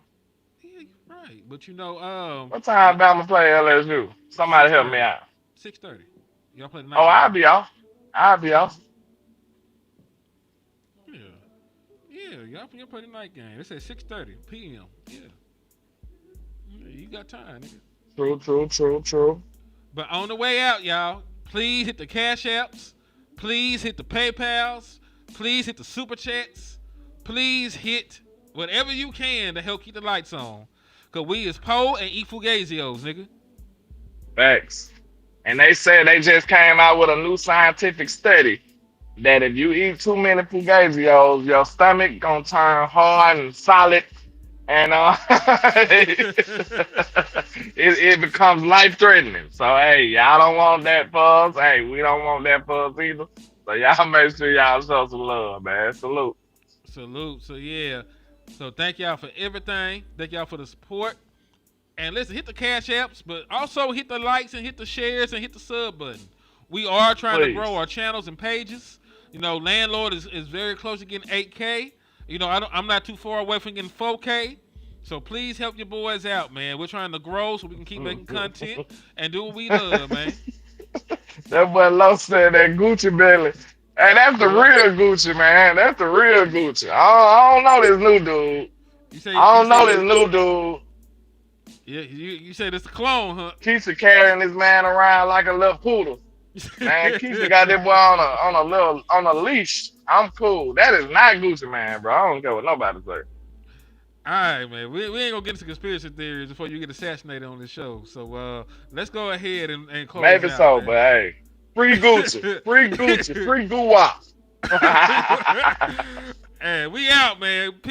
Yeah, you're right. But you know, What time Bama play LSU? Somebody help me out. 6:30. Y'all play tonight. Oh, I'll be off. Yeah, y'all play the night game. It says 6:30 p.m. Yeah. You got time, nigga. True. But on the way out, y'all, please hit the Cash Apps. Please hit the PayPals. Please hit the Super Chats. Please hit whatever you can to help keep the lights on. Because we is po and eat fugazios, nigga. Facts. And they said they just came out with a new scientific study that if you eat too many fugazios, your stomach gonna turn hard and solid, and it becomes life threatening. So hey, y'all don't want that for us. Hey, we don't want that for us either. So y'all make sure y'all show some love, man. Salute. So yeah. So thank y'all for everything. Thank y'all for the support. And listen, hit the Cash Apps, but also hit the likes and hit the shares and hit the sub button. We are trying to grow our channels and pages. You know, LandLord is very close to getting 8K. You know, I'm not too far away from getting 4K. So please help your boys out, man. We're trying to grow so we can keep making content and do what we love, man. That boy Low said that Gucci belly. Hey, that's the real Gucci, man. That's the real Gucci. I don't know this new dude. I don't know this new dude. Yeah, you said it's a clone, huh? Keisha carrying this man around like a little poodle. Man, Keisha got that boy on a leash. I'm cool. That is not Gucci, man, bro. I don't care what nobody say. All right, man. We ain't gonna get into conspiracy theories before you get assassinated on this show. So let's go ahead and close. Maybe out, so, man. but hey, free Gucci, free Gucci, free Guwap. And we out, man. Peace.